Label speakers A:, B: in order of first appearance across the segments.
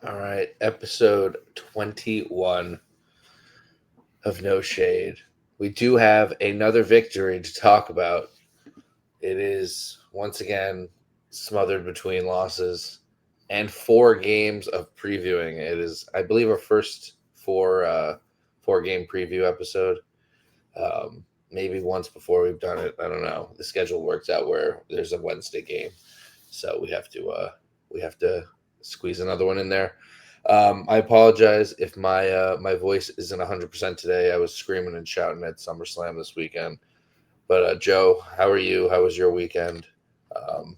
A: All right, episode 21 of No Shade. We do have another victory to talk about. It is once again smothered between losses and 4 games of previewing. It is, I believe, our first four game preview episode. Maybe once before we've done it. I don't know. The schedule works out where there's a Wednesday game, so we have to squeeze another one in there. I apologize if my voice isn't 100% today. I was screaming and shouting at SummerSlam this weekend. But Joe, how are you? How was your weekend? Um,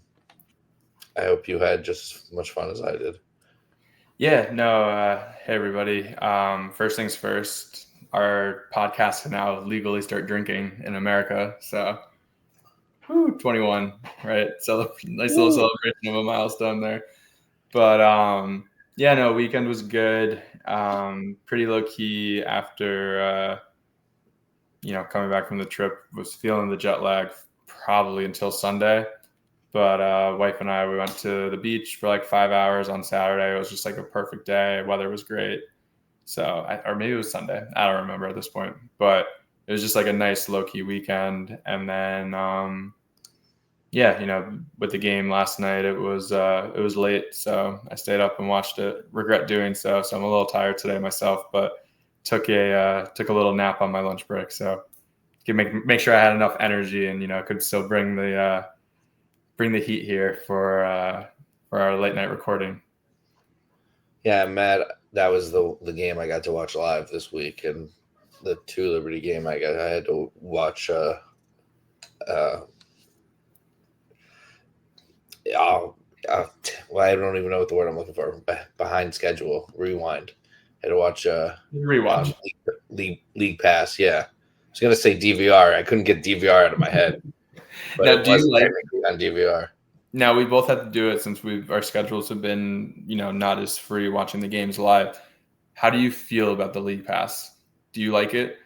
A: I hope you had just as much fun as I did.
B: Yeah, no, hey everybody. First things first, our podcast can now legally start drinking in America. So, 21, right? So, nice little
A: Woo.
B: celebration of a milestone there. But yeah, no, weekend was good. Pretty low key after, coming back from the trip, was feeling the jet lag probably until Sunday. But wife and I, we went to the beach for like 5 hours on Saturday. It was just like a perfect day. Weather was great. So, or maybe it was Sunday. I don't remember at this point. But it was just like a nice low key weekend. And then, yeah, with the game last night, it was late, so I stayed up and watched it. Regret doing so. So I'm a little tired today myself, but took a little nap on my lunch break. So can make sure I had enough energy and could still bring the heat here for our late night recording.
A: Yeah, I'm mad. That was the game I got to watch live this week, and the two Liberty game I had to watch. Uh, oh, well, I don't even know what the word I'm looking for. Behind schedule, rewind. Had to watch on
B: Rewatch.
A: League Pass. Yeah, I was gonna say DVR. I couldn't get DVR out of my head, but
B: Now,
A: it
B: do you
A: was
B: like?
A: technically on DVR.
B: Now we both have to do it since our schedules have been not as free watching the games live. How do you feel about the league pass? Do you like it?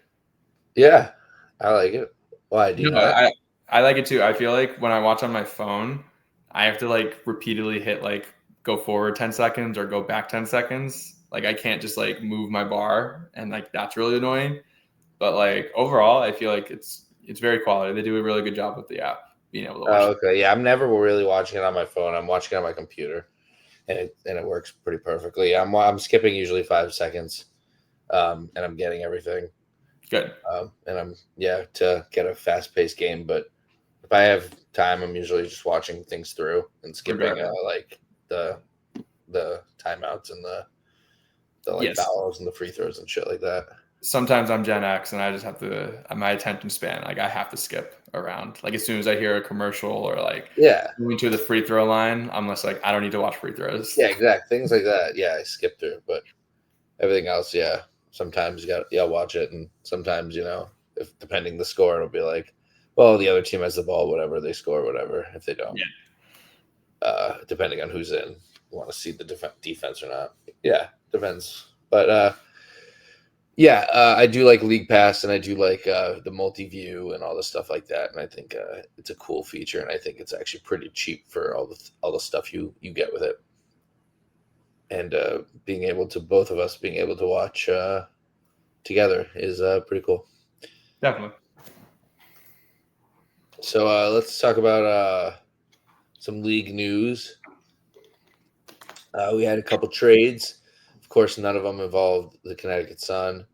A: Yeah, I like it. Why do you
B: No,
A: not?
B: I like it too. I feel like when I watch on my phone, I have to like repeatedly hit like go forward 10 seconds or go back 10 seconds. Like I can't just like move my bar and like that's really annoying. But like overall, I feel like it's very quality. They do a really good job with the app being able to watch
A: Oh,
B: it.
A: okay. Yeah, I'm never really watching it on my phone. I'm watching it on my computer, and it works pretty perfectly. I'm skipping usually 5 seconds, and I'm getting everything.
B: Good.
A: And I'm to get a fast paced game. But if I have time, I'm usually just watching things through and skipping
B: Regret.
A: like the the timeouts and the like
B: Yes.
A: fouls and the free throws and shit like that.
B: Sometimes I'm Gen X and I just have to my attention span, like I have to skip around. Like as soon as I hear a commercial or like
A: Yeah,
B: going to the free throw line, I'm just like, I don't need to watch free throws.
A: yeah, exactly. Things like that. Yeah, I skip through, but everything else, yeah. Sometimes you got watch it, and sometimes if depending the score, it'll be like, well, the other team has the ball, whatever they score, whatever. If they don't,
B: Yeah.
A: depending on who's in, you want to see the defense or not. Yeah, depends. But yeah, I do like League Pass, and I do like the multi view and all the stuff like that. And I think it's a cool feature, and I think it's actually pretty cheap for all the stuff you get with it. And being able to both of us being able to watch together is pretty cool.
B: Definitely.
A: So let's talk about some league news. We had a couple trades. Of course, none of them involved the Connecticut Sun.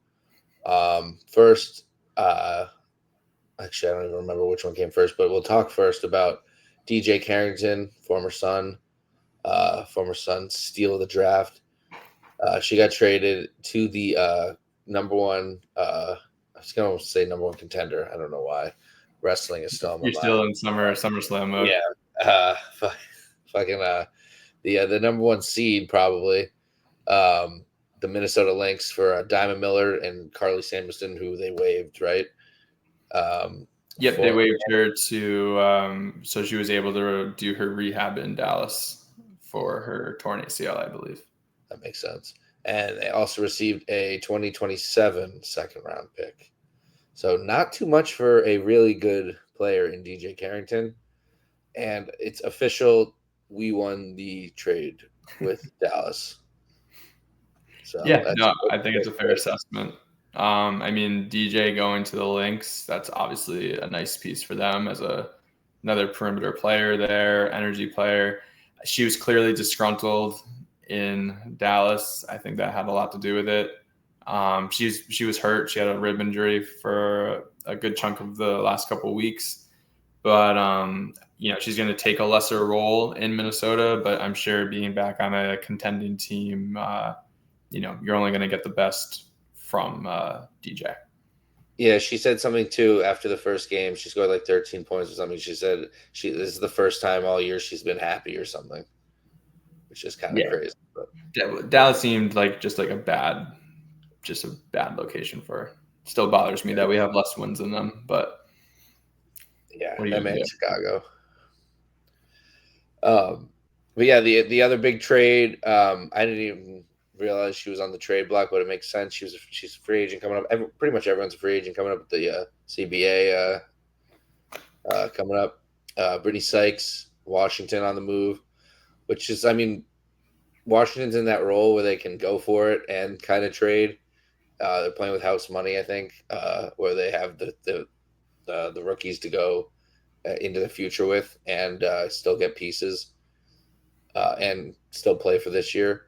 A: First, actually, I don't even remember which one came first, but we'll talk first about DJ Carrington, former Sun steal of the draft. She got traded to the number one. I was going to say number one contender. I don't know why. Wrestling is still on my
B: You're
A: mind.
B: still in SummerSlam mode.
A: Yeah, fucking the number one seed probably. The Minnesota Lynx for Diamond Miller and Carly Samuelson, who they waived, right?
B: Yep, they
A: For
B: waived her to so she was able to do her rehab in Dallas for her torn ACL, I believe.
A: that makes sense. And they also received a 2027 second round pick. So not too much for a really good player in DJ Carrington. And it's official. We won the trade with Dallas. So
B: Yeah,
A: that's
B: no, I think it's a fair assessment. I mean, DJ going to the Lynx, that's obviously a nice piece for them as another perimeter player there, energy player. She was clearly disgruntled in Dallas. I think that had a lot to do with it. She was hurt. She had a rib injury for a good chunk of the last couple of weeks. But she's going to take a lesser role in Minnesota. But I'm sure being back on a contending team, you're only going to get the best from DJ.
A: Yeah, she said something too after the first game. She scored like 13 points or something. She said this is the first time all year she's been happy or something, which is kind of crazy. But
B: Dallas seemed like just a bad location for her. Still bothers me that we have less wins than them, but
A: yeah, that made Chicago. But yeah, the other big trade, I didn't even realize she was on the trade block, but it makes sense. She's a free agent coming up. Pretty much everyone's a free agent coming up with the CBA coming up. Brittany Sykes, Washington on the move, which is, I mean, Washington's in that role where they can go for it and kind of trade. They're playing with house money, I think, where they have the rookies to go into the future with and still get pieces and still play for this year.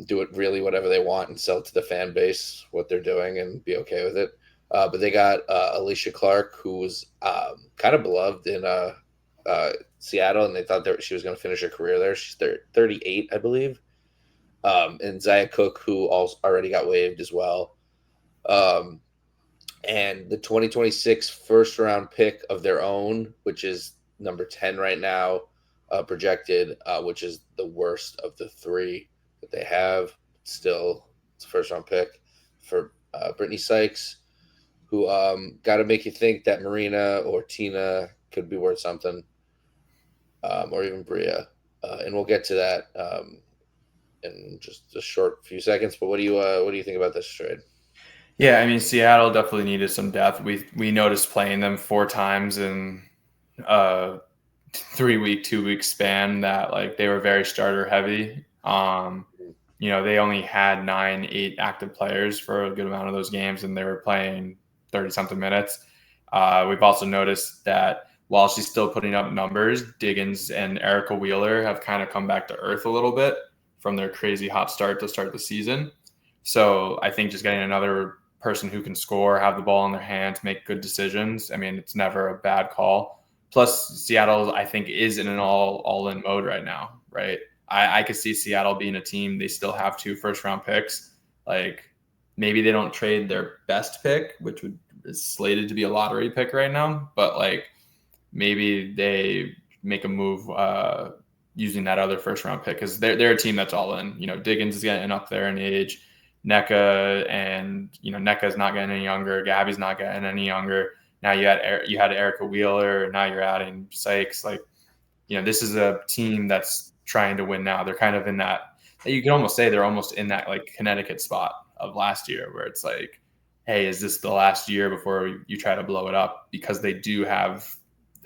A: Do it really whatever they want and sell to the fan base what they're doing and be okay with it. But they got Alicia Clark, who was kind of beloved in Seattle, and they thought that she was going to finish her career there. She's 38, I believe. And Zaya Cook, who also already got waived as well. And the 2026 first round pick of their own, which is number 10 right now, projected, which is the worst of the three that they have. Still, it's a first round pick for Brittany Sykes, who got to make you think that Marina or Tina could be worth something, or even Bria. And we'll get to that in just a short few seconds. But what do you think about this trade?
B: Yeah, I mean, Seattle definitely needed some depth. We noticed playing them 4 times in a 3-week, 2-week span that they were very starter heavy. They only had 8 active players for a good amount of those games, and they were playing 30-something minutes. We've also noticed that while she's still putting up numbers, Diggins and Erica Wheeler have kind of come back to earth a little bit from their crazy hot start to start the season. So I think just getting another person who can score, have the ball in their hands, make good decisions, I mean, it's never a bad call. Plus, Seattle, I think, is in an all-in mode right now, right? I could see Seattle being a team. They still have 2 first-round picks. Maybe they don't trade their best pick, which is slated to be a lottery pick right now, but maybe they make a move using that other first-round pick because they're a team that's all in. Diggins is getting up there in age. NECA and NECA's not getting any younger. Gabby's not getting any younger. Now you had Erica Wheeler. Now you're adding Sykes. This is a team that's trying to win now. They're kind of in that. You can almost say they're almost in that Connecticut spot of last year, where it's hey, is this the last year before you try to blow it up? Because they do have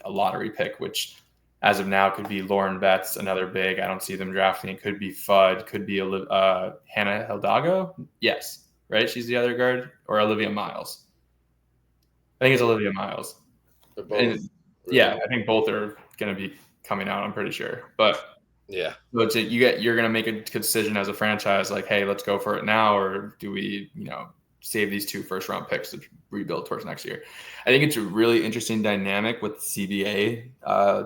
B: a lottery pick, which as of now could be Lauren Betts, another big. I don't see them drafting. It could be Fudd, could be Hannah Hidalgo. Yes, right? She's the other guard, or Olivia Miles. I think it's Olivia Miles.
A: They're both.
B: And, yeah, I think both are going to be coming out. I'm pretty sure. But
A: yeah,
B: you're going to make a decision as a franchise, hey, let's go for it now, or do we, save these 2 first-round picks to rebuild towards next year? I think it's a really interesting dynamic with CBA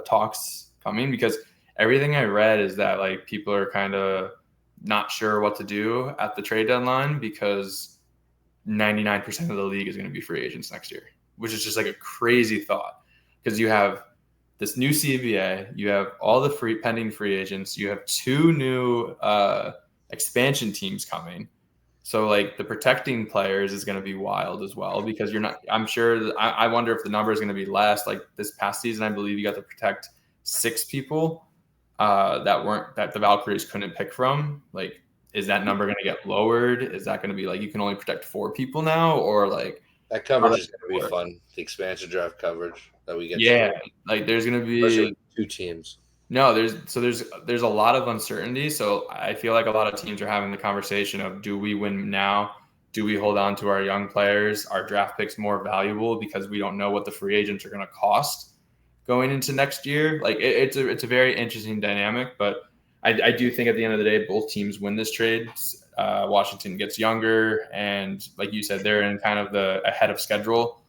B: talks coming, because everything I read is that people are kind of not sure what to do at the trade deadline because 99% of the league is going to be free agents next year, which is just a crazy thought, because you have this new CBA, you have all the pending free agents, you have 2 new expansion teams coming. So the protecting players is going to be wild as well, because I'm sure I wonder if the number is going to be less. This past season, I believe you got to protect 6 people that the Valkyries couldn't pick from. Is that number going to get lowered? Is that going to be you can only protect 4 people now, or
A: that coverage is going to be fun. The expansion draft coverage that we get.
B: Yeah, there's going to be
A: 2 teams.
B: No, there's a lot of uncertainty. So I feel like a lot of teams are having the conversation of, do we win now? Do we hold on to our young players? Are draft picks more valuable because we don't know what the free agents are going to cost going into next year? Like it's a very interesting dynamic, but I do think at the end of the day, both teams win this trade. Washington gets younger, and like you said, they're in kind of the ahead of schedule.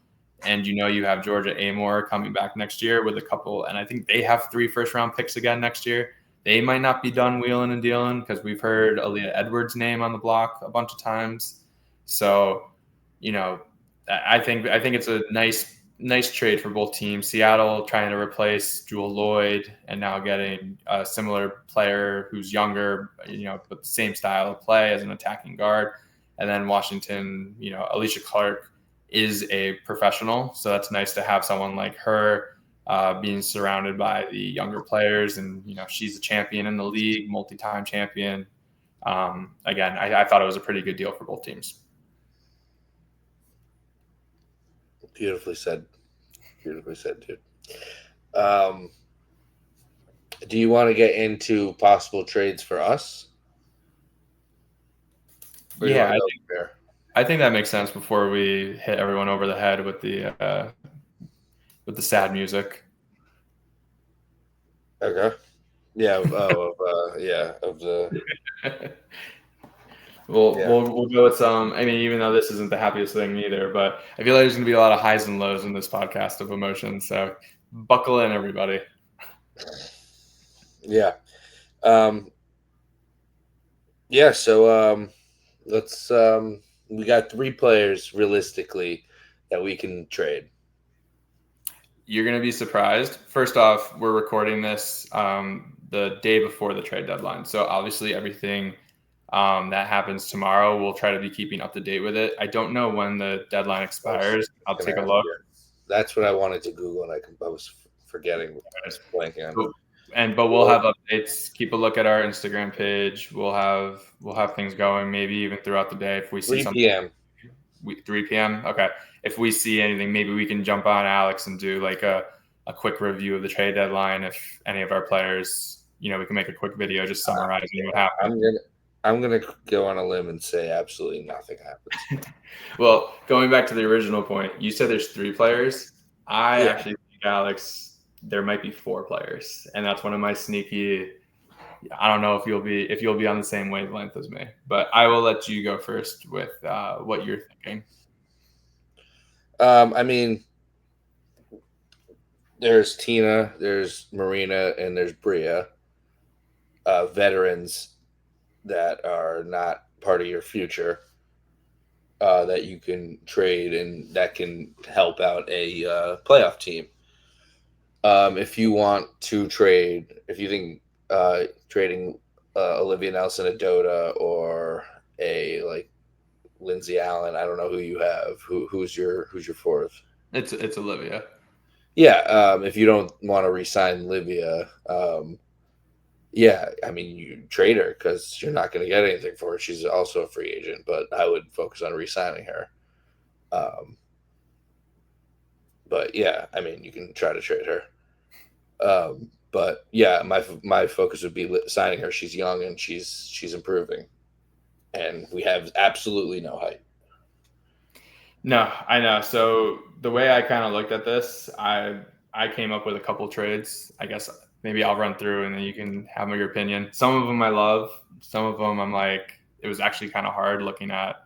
B: And you have Georgia Amore coming back next year with a couple, and I think they have 3 first-round picks again next year. They might not be done wheeling and dealing because we've heard Aaliyah Edwards' name on the block a bunch of times. So, I think it's a nice trade for both teams. Seattle trying to replace Jewel Lloyd and now getting a similar player who's younger, but the same style of play as an attacking guard. And then Washington, Alicia Clark is a professional, so that's nice to have someone like her being surrounded by the younger players. And she's a champion in the league, multi-time champion. Again, I thought it was a pretty good deal for both teams.
A: Beautifully said, dude. Do you want to get into possible trades for us?
B: Yeah, I think that makes sense before we hit everyone over the head with the sad music.
A: Okay. Yeah. Of the.
B: We'll go with some. I mean, even though this isn't the happiest thing either, but I feel like there's going to be a lot of highs and lows in this podcast of emotions. So buckle in, everybody.
A: Yeah. Yeah. So let's. We got 3 players realistically that we can trade.
B: You're going to be surprised. First off, we're recording this the day before the trade deadline. So obviously everything that happens tomorrow, we'll try to be keeping up to date with it. I don't know when the deadline expires. I'll take a look.
A: That's what I wanted to Google, and I was forgetting. I was blanking on it.
B: But we'll have updates. Keep a look at our Instagram page. We'll have things going, maybe even throughout the day if we see
A: 3 p.m.
B: 3 p.m. Okay. If we see anything, maybe we can jump on Alex and do like a quick review of the trade deadline. If any of our players, we can make a quick video just summarizing what happened.
A: I'm gonna go on a limb and say absolutely nothing happens.
B: Well, going back to the original point, you said there's 3 players. I actually think, Alex, there might be 4 players, and that's one of my sneaky. I don't know if you'll be on the same wavelength as me, but I will let you go first with what you're thinking.
A: I mean, there's Tina, there's Marina, and there's Bria, veterans that are not part of your future that you can trade and that can help out a playoff team. If you want to trade, if you think trading Olivia Nelson-Adota or a like Lindsay Allen, I don't know who you have. Who's your 4th?
B: It's Olivia.
A: Yeah, if you don't want to re-sign Olivia, yeah, I mean you trade her because you're not going to get anything for her. She's also a free agent, but I would focus on re-signing her. But yeah, I mean you can try to trade her. But yeah, my focus would be signing her. She's young and she's improving, and we have absolutely no height.
B: No, I know. So the way I kind of looked at this, I came up with a couple trades. I guess maybe I'll run through and then you can have your opinion. Some of them I love. Some of them I'm like, it was actually kind of hard looking at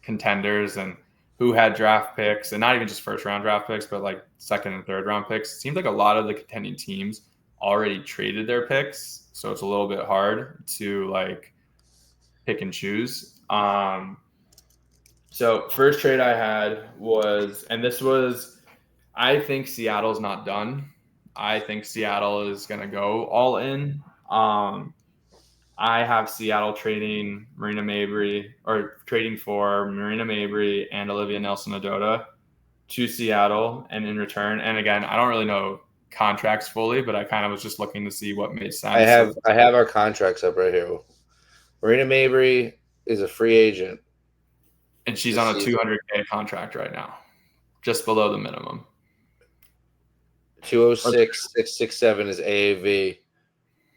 B: contenders and who had draft picks, and not even just first round draft picks, but like second and third round picks. It seemed like a lot of the contending teams already traded their picks. So it's a little bit hard to like pick and choose. So first trade I had was, and this was, I think Seattle's not done. I think Seattle is going to go all in. I have Seattle trading trading for Marina Mabry and Olivia Nelson-Adota to Seattle, and in return, and again, I don't really know contracts fully, but I kind of was just looking to see what made sense.
A: I have our contracts up right here. Marina Mabry is a free agent,
B: and she's on a $200K contract right now, just below the minimum.
A: 206,667 is AAV.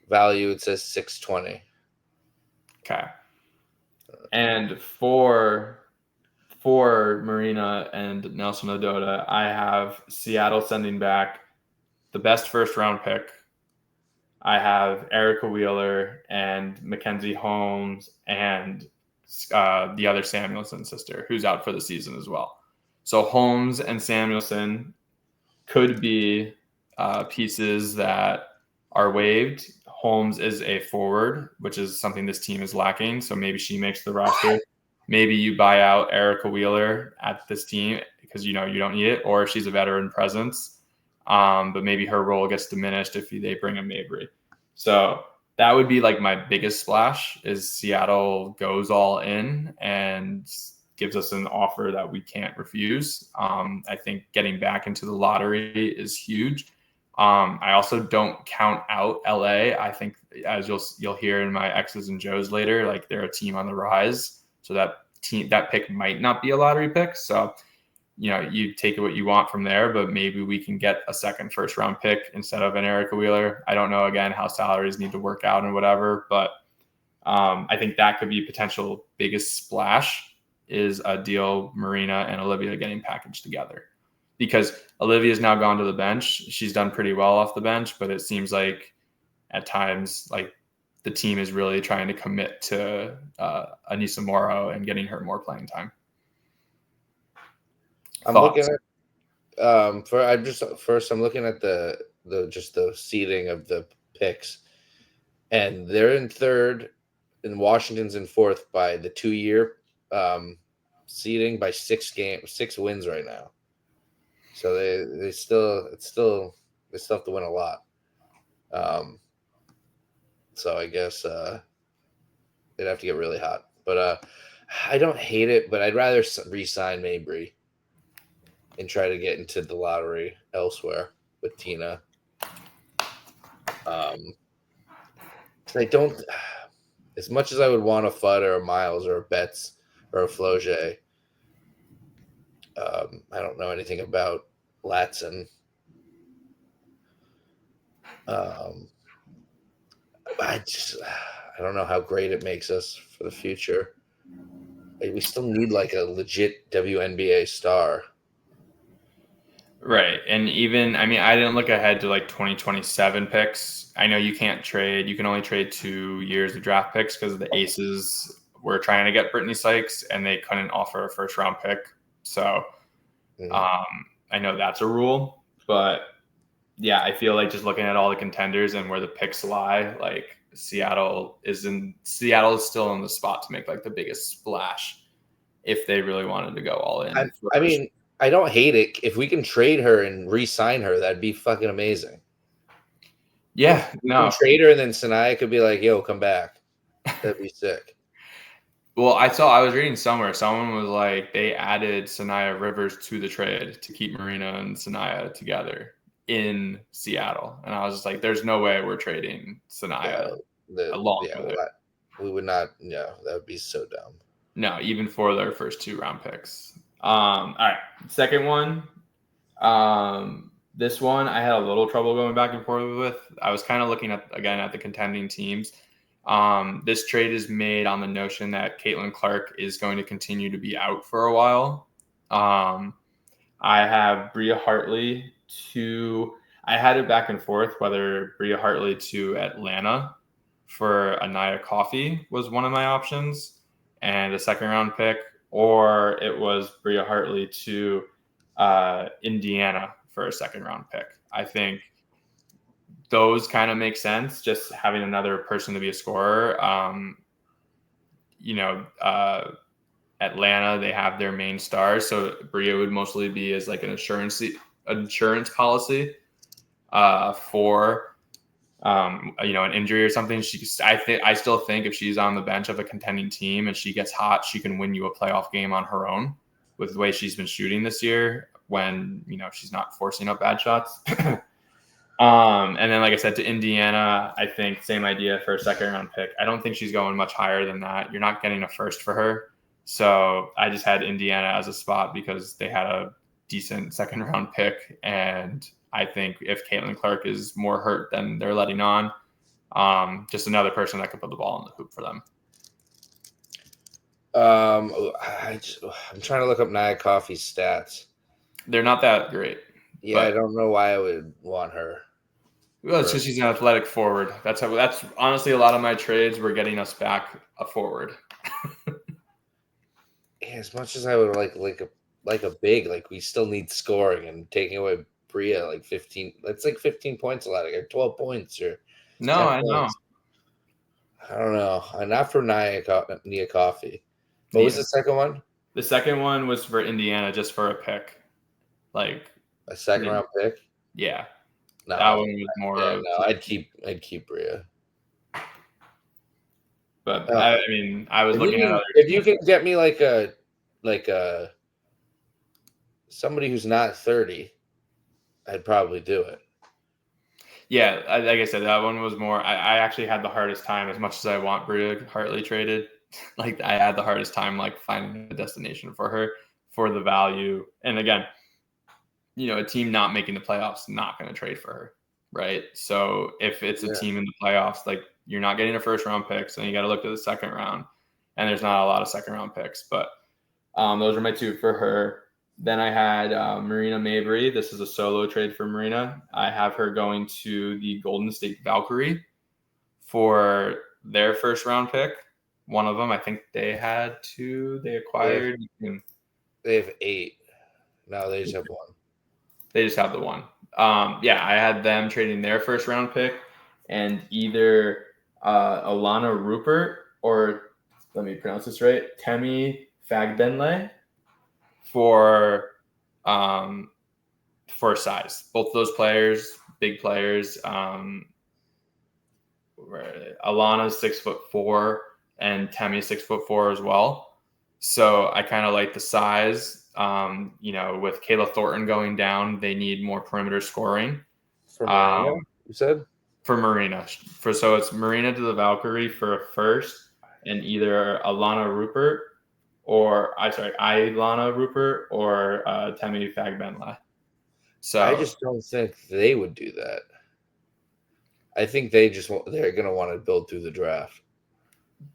A: value, it says 620.
B: Okay. And for Marina and Nelson Ododa, I have Seattle sending back the best first round pick. I have Erica Wheeler and Mackenzie Holmes and the other Samuelson sister who's out for the season as well. So Holmes and Samuelson could be pieces that are waived. Holmes is a forward, which is something this team is lacking. So maybe she makes the roster. Maybe you buy out Erica Wheeler at this team because you don't need it, or she's a veteran presence. But maybe her role gets diminished if they bring in Mabry. So that would be like my biggest splash is Seattle goes all in and gives us an offer that we can't refuse. I think getting back into the lottery is huge. I also don't count out LA. I think as you'll hear in my X's and Joe's later, like they're a team on the rise. So that pick might not be a lottery pick. So, you take what you want from there, but maybe we can get a second first round pick instead of an Erica Wheeler. I don't know, again, how salaries need to work out and whatever, but I think that could be potential biggest splash is a deal Marina and Olivia getting packaged together. Because Olivia's now gone to the bench. She's done pretty well off the bench, but it seems like at times like the team is really trying to commit to Anissa Morrow and getting her more playing time.
A: I'm looking at I'm looking at the seeding of the picks, and they're in third, and Washington's in fourth by the 2-year seeding by 6 wins right now. So they still have to win a lot. So I guess they'd have to get really hot. But I don't hate it, but I'd rather re-sign Mabry and try to get into the lottery elsewhere with Tina. I don't, as much as I would want a Fudd or a Miles or a Betts or a Floget, I don't know anything about Latson. I don't know how great it makes us for the future. We still need like a legit WNBA star.
B: Right. And even, I didn't look ahead to like 2027 picks. I know you can't trade. You can only trade 2 years of draft picks because the Aces were trying to get Brittany Sykes and they couldn't offer a first round pick. So I know that's a rule. But yeah, I feel like just looking at all the contenders and where the picks lie, like Seattle is still in the spot to make like the biggest splash if they really wanted to go all in.
A: I don't hate it. If we can trade her and re-sign her, that'd be fucking amazing.
B: Yeah, no.
A: Trade her and then Sanaya could be like, yo, come back. That'd be sick.
B: Well, I was reading somewhere, someone was like, they added Sanaya Rivers to the trade to keep Marina and Sanaya together in Seattle. And I was just like, there's no way we're trading Sanaya along with it.
A: We would not. Yeah, that would be so dumb.
B: No, even for their first 2 round picks. All right, second one. This one I had a little trouble going back and forth with. I was kind of looking at the contending teams. This trade is made on the notion that Caitlin Clark is going to continue to be out for a while. I have Bria Hartley I had it back and forth whether Bria Hartley to Atlanta for Anaya Coffey was one of my options and a second round pick, or it was Bria Hartley to Indiana for a second round pick. I think those kind of make sense, just having another person to be a scorer. Atlanta, they have their main stars, so Bria would mostly be as like an insurance policy for an injury or something. I still think if she's on the bench of a contending team and she gets hot, she can win you a playoff game on her own with the way she's been shooting this year when, she's not forcing up bad shots. And then, like I said, to Indiana, I think same idea for a second round pick. I don't think she's going much higher than that. You're not getting a first for her. So I just had Indiana as a spot because they had a decent second round pick. And I think if Caitlin Clark is more hurt than they're letting on, Just another person that could put the ball in the hoop for them.
A: I'm trying to look up Nia Coffey's stats.
B: They're not that great.
A: Yeah, I don't know why I would want her.
B: Well, it's because she's an athletic forward. That's honestly a lot of my trades were getting us back a forward.
A: Yeah, as much as I would like a big, like we still need scoring, and taking away Bria like 15. That's like 15 points a lot, like 12 points or
B: No,
A: 10
B: I know.
A: points. I don't know. Not for Nia Coffey. What was the second one?
B: The second one was for Indiana, just for a pick, like
A: a second round pick.
B: Yeah,
A: no,
B: that one was more.
A: Yeah, no, I'd keep Bria.
B: But I mean, I was looking at
A: if you can get me like a somebody who's not 30, I'd probably do it.
B: Yeah, like I said, that one was more. I actually had the hardest time, as much as I want Bria Hartley traded. Like I had the hardest time like finding a destination for her for the value. And again, a team not making the playoffs, not going to trade for her, right? So if it's a team in the playoffs, like you're not getting a first round pick, so you got to look to the second round, and there's not a lot of second round picks. But those are my two for her. Then I had Marina Mabry. This is a solo trade for Marina. I have her going to the Golden State Valkyrie for their first round pick. One of them, I think they had two. They acquired.
A: They have 8. No, they just have 1.
B: They just have the one. Yeah, I had them trading their first round pick and either Alana Rupert or, let me pronounce this right, Temi Fagbenle for size. Both those players, big players. Alana's 6'4" and Temi's 6'4" as well. So I kind of like the size. With Kayla Thornton going down, they need more perimeter scoring.
A: For Marina, you said?
B: For Marina. So it's Marina to the Valkyrie for a first, and either Ilana Rupert or Temi Fagbenle. So
A: I just don't think they would do that. I think they're going to want to build through the draft.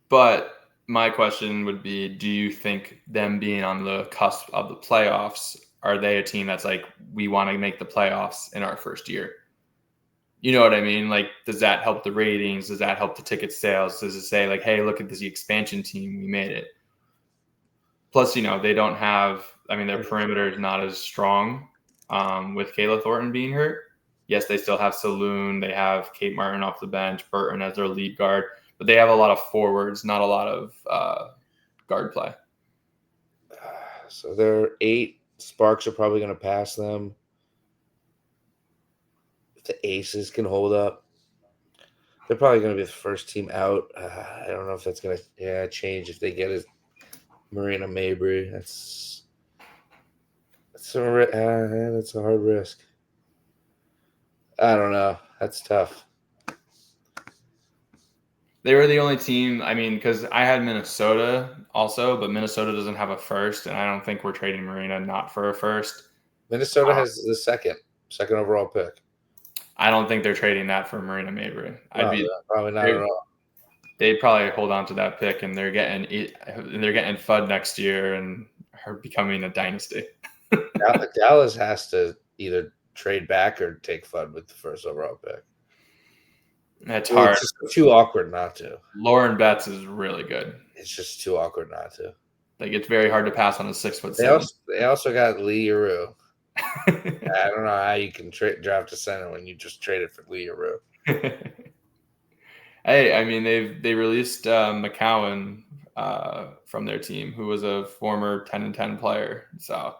B: But my question would be, do you think them being on the cusp of the playoffs, are they a team that's like, we want to make the playoffs in our first year? You know what I mean? Like, does that help the ratings? Does that help the ticket sales? Does it say like, hey, look at this expansion team, we made it? Plus, they don't have, their perimeter is not as strong with Kayla Thornton being hurt. Yes, they still have Saloon. They have Kate Martin off the bench, Burton as their lead guard. But they have a lot of forwards, not a lot of guard play.
A: So they're 8. Sparks are probably going to pass them. If the Aces can hold up, they're probably going to be the first team out. I don't know if that's going to change if they get Marina Mabry. That's a hard risk. I don't know. That's tough.
B: They were the only team, because I had Minnesota also, but Minnesota doesn't have a first, and I don't think we're trading Marina not for a first.
A: Minnesota has the second overall pick.
B: I don't think they're trading that for Marina Mabry.
A: Probably not at all.
B: They'd probably hold on to that pick, and they're getting FUD next year and are becoming a dynasty.
A: Dallas has to either trade back or take FUD with the first overall pick.
B: That's hard.
A: It's just too awkward not to.
B: Lauren Betts is really good.
A: It's just too awkward not to.
B: Like, it's very hard to pass on a 6'7".
A: They also got Lee Yaroo. I don't know how you can draft a center when you just traded for Lee Yaroo.
B: Hey, they released McCowan from their team, who was a former 10-10 player. So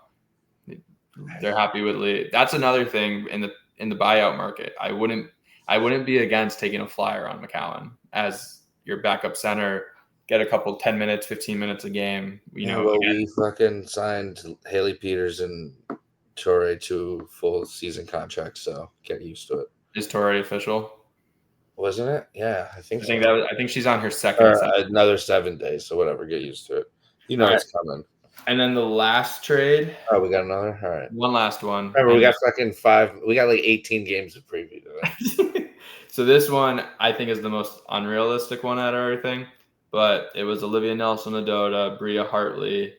B: they're happy with Lee. That's another thing in the buyout market. I wouldn't be against taking a flyer on McCowan as your backup center. Get a couple 10 minutes, 15 minutes a game. We
A: fucking signed Haley Peters and Torrey to full season contracts, so get used to it.
B: Is Torrey official?
A: Wasn't it? Yeah, I think so.
B: I think she's on her second.
A: Another 7 days, so whatever. Get used to it. It's coming.
B: And then the last trade.
A: Oh, we got another? All right.
B: One last one.
A: Remember, we got fucking 5. We got like 18 games to preview today.
B: So this one I think is the most unrealistic one out of everything, but it was Olivia Nelson-Ododa, Bria Hartley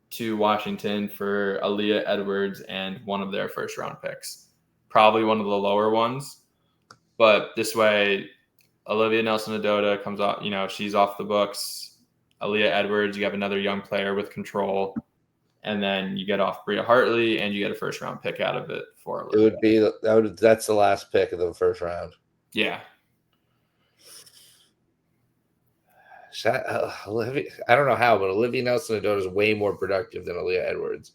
B: to Washington for Aaliyah Edwards and one of their first round picks. Probably one of the lower ones, but this way Olivia Nelson-Ododa comes off, she's off the books. Aaliyah Edwards, you have another young player with control, and then you get off Bria Hartley and you get a first round pick out of it for
A: It
B: Olivia.
A: would be that's the last pick of the first round.
B: Yeah.
A: Olivia, I don't know how, but Olivia Nelson-Ododa is way more productive than Aaliyah Edwards.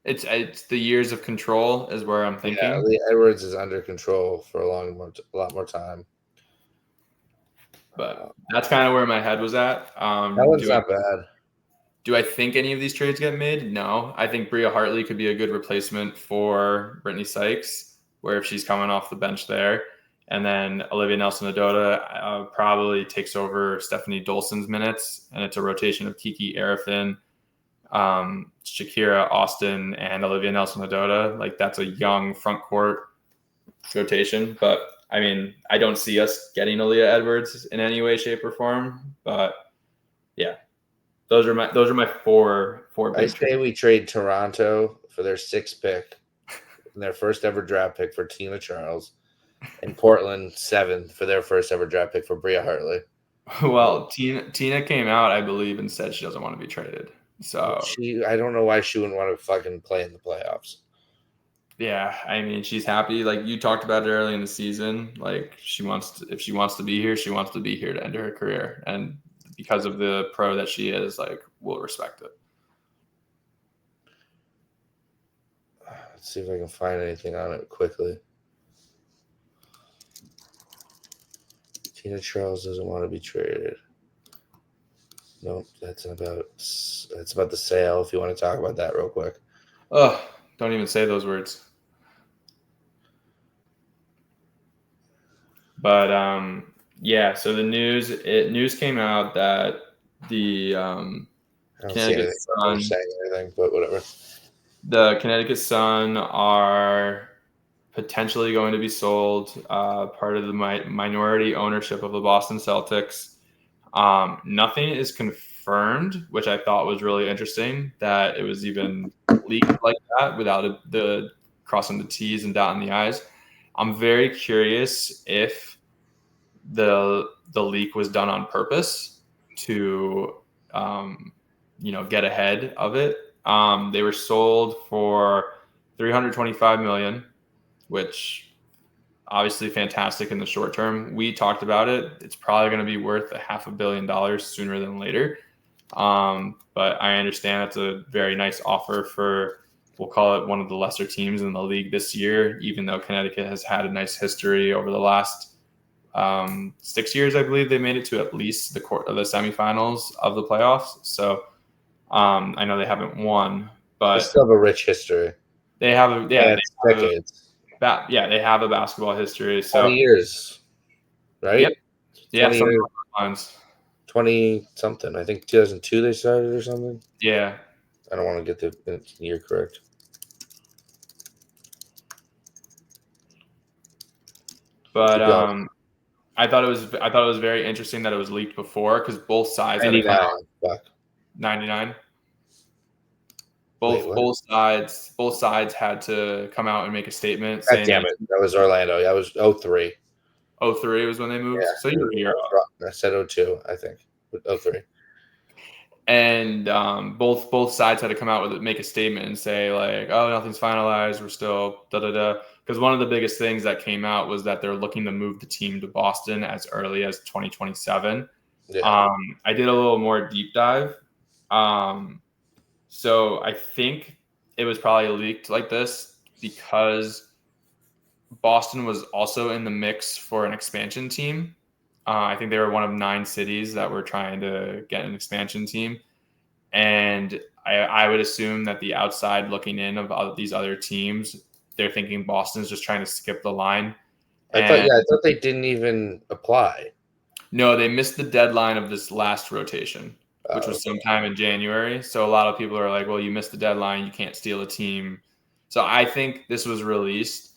B: It's the years of control is where I'm thinking.
A: Yeah, Aaliyah Edwards is under control for a lot more time.
B: But that's kind of where my head was at.
A: That one's not bad.
B: Do I think any of these trades get made? No. I think Bria Hartley could be a good replacement for Brittany Sykes, where if she's coming off the bench there. And then Olivia Nelson-Ododa probably takes over Stephanie Dolson's minutes, and it's a rotation of Kiki Arifin, Shakira Austin, and Olivia Nelson-Ododa. Like, that's a young front court rotation. But, I mean, I don't see us getting Aaliyah Edwards in any way, shape, or form. But, yeah. Those are my four big
A: I say we trade Toronto for their 6th pick and their first ever draft pick for Tina Charles, and Portland 7th for their first ever draft pick for Bria Hartley.
B: Well, Tina came out, I believe, and said she doesn't want to be traded. So
A: I don't know why she wouldn't want to fucking play in the playoffs.
B: Yeah, I mean, she's happy. Like you talked about it early in the season. Like if she wants to be here, she wants to be here to end her career. And because of the pro that she is, like, we'll respect it.
A: Let's see if I can find anything on it quickly. Tina Charles doesn't want to be traded. No, that's about the sale. If you want to talk about that real quick.
B: Oh, don't even say those words. But yeah. So the news came out that the Connecticut Sun
A: saying anything, but whatever.
B: The Connecticut Sun are potentially going to be sold, part of the minority ownership of the Boston Celtics. Nothing is confirmed, which I thought was really interesting, that it was even leaked like that without the crossing the T's and dotting the I's. I'm very curious if the leak was done on purpose to, get ahead of it. They were sold for $325 million, which obviously fantastic in the short term. We talked about it. It's probably going to be worth $500 million sooner than later. But I understand it's a very nice offer for, we'll call it one of the lesser teams in the league this year, even though Connecticut has had a nice history over the last 6 years. I believe they made it to at least the semifinals of the playoffs. So I know they haven't won, but
A: they still have a rich history.
B: They have
A: decades.
B: They have a basketball history. So
A: 20 years, right?
B: Yep. Yeah,
A: 20 years. 20 something. I think 2002 they started or something.
B: Yeah.
A: I don't want to get the year correct.
B: But I thought it was very interesting that it was leaked before, because both sides
A: 99.
B: 99. Both sides had to come out and make a statement
A: God
B: saying
A: damn it. That was Orlando. That was 03.
B: 03 was when they moved.
A: Yeah,
B: so you were a year off.
A: I said 02, I think. 03.
B: And both sides had to come out make a statement and say, like, oh, nothing's finalized. We're still da-da-da. Because one of the biggest things that came out was that they're looking to move the team to Boston as early as 2027.
A: Yeah.
B: I did a little more deep dive. So I think it was probably leaked like this because Boston was also in the mix for an expansion team. I think they were one of 9 cities that were trying to get an expansion team. And I would assume that the outside looking in of these other teams, they're thinking Boston's just trying to skip the line.
A: I thought they didn't even apply.
B: No, they missed the deadline of this last rotation, which was sometime in January. So a lot of people are like, well, you missed the deadline. You can't steal a team. So I think this was released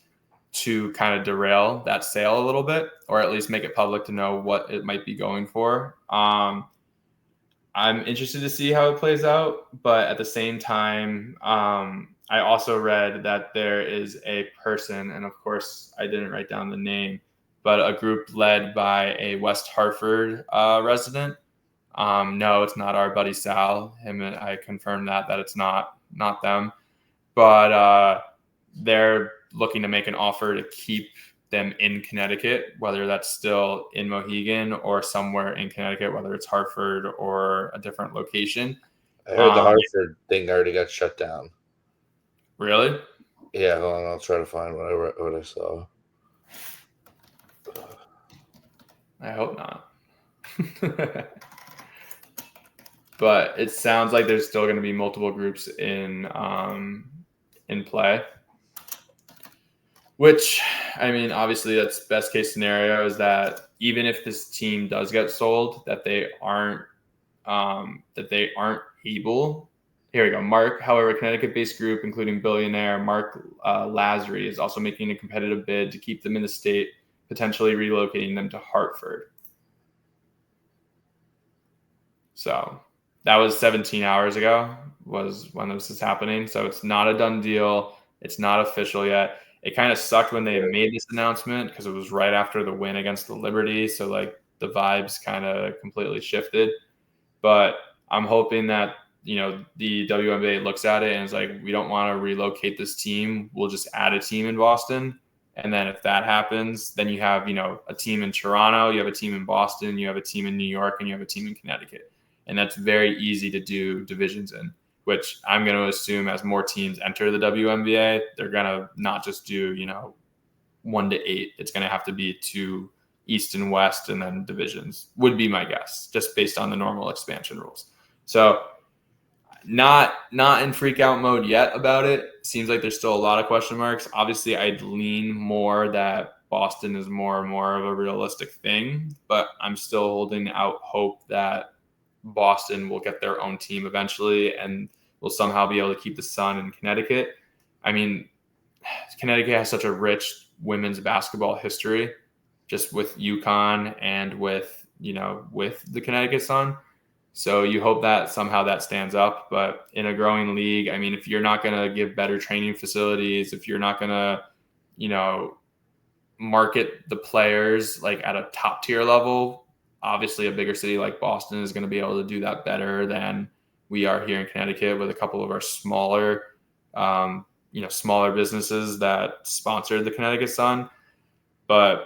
B: to kind of derail that sale a little bit, or at least make it public to know what it might be going for. I'm interested to see how it plays out, but at the same time, I also read that there is a person, and of course, I didn't write down the name, but a group led by a West Hartford resident. No, it's not our buddy Sal. Him and I confirmed that it's not them, but they're looking to make an offer to keep them in Connecticut, whether that's still in Mohegan or somewhere in Connecticut, whether it's Hartford or a different location.
A: I heard the Hartford thing already got shut down.
B: Really?
A: Yeah, hold on, I'll try to find what I saw.
B: I hope not. But it sounds like there's still going to be multiple groups in play. Which, I mean, obviously that's best case scenario is that even if this team does get sold, that they aren't able. Here we go. Mark, however, Connecticut-based group, including billionaire Mark Lazary, is also making a competitive bid to keep them in the state, potentially relocating them to Hartford. So that was 17 hours ago was when this is happening. So it's not a done deal. It's not official yet. It kind of sucked when they made this announcement because it was right after the win against the Liberty. So like the vibes kind of completely shifted. But I'm hoping that, the WNBA looks at it and is like, we don't want to relocate this team. We'll just add a team in Boston. And then if that happens, then you have, a team in Toronto, you have a team in Boston, you have a team in New York, and you have a team in Connecticut. And that's very easy to do divisions in, which I'm going to assume as more teams enter the WNBA, they're going to not just do, 1 to 8. It's going to have to be 2 East and West and then divisions would be my guess, just based on the normal expansion rules. So not in freak out mode yet about it. Seems like there's still a lot of question marks. Obviously, I'd lean more that Boston is more and more of a realistic thing, but I'm still holding out hope that Boston will get their own team eventually and will somehow be able to keep the Sun in Connecticut. I mean, Connecticut has such a rich women's basketball history, just with UConn and with the Connecticut Sun. So you hope that somehow that stands up. But in a growing league, I mean, if you're not going to give better training facilities, if you're not going to, market the players like at a top tier level, obviously a bigger city like Boston is going to be able to do that better than we are here in Connecticut with a couple of our smaller businesses that sponsored the Connecticut Sun. But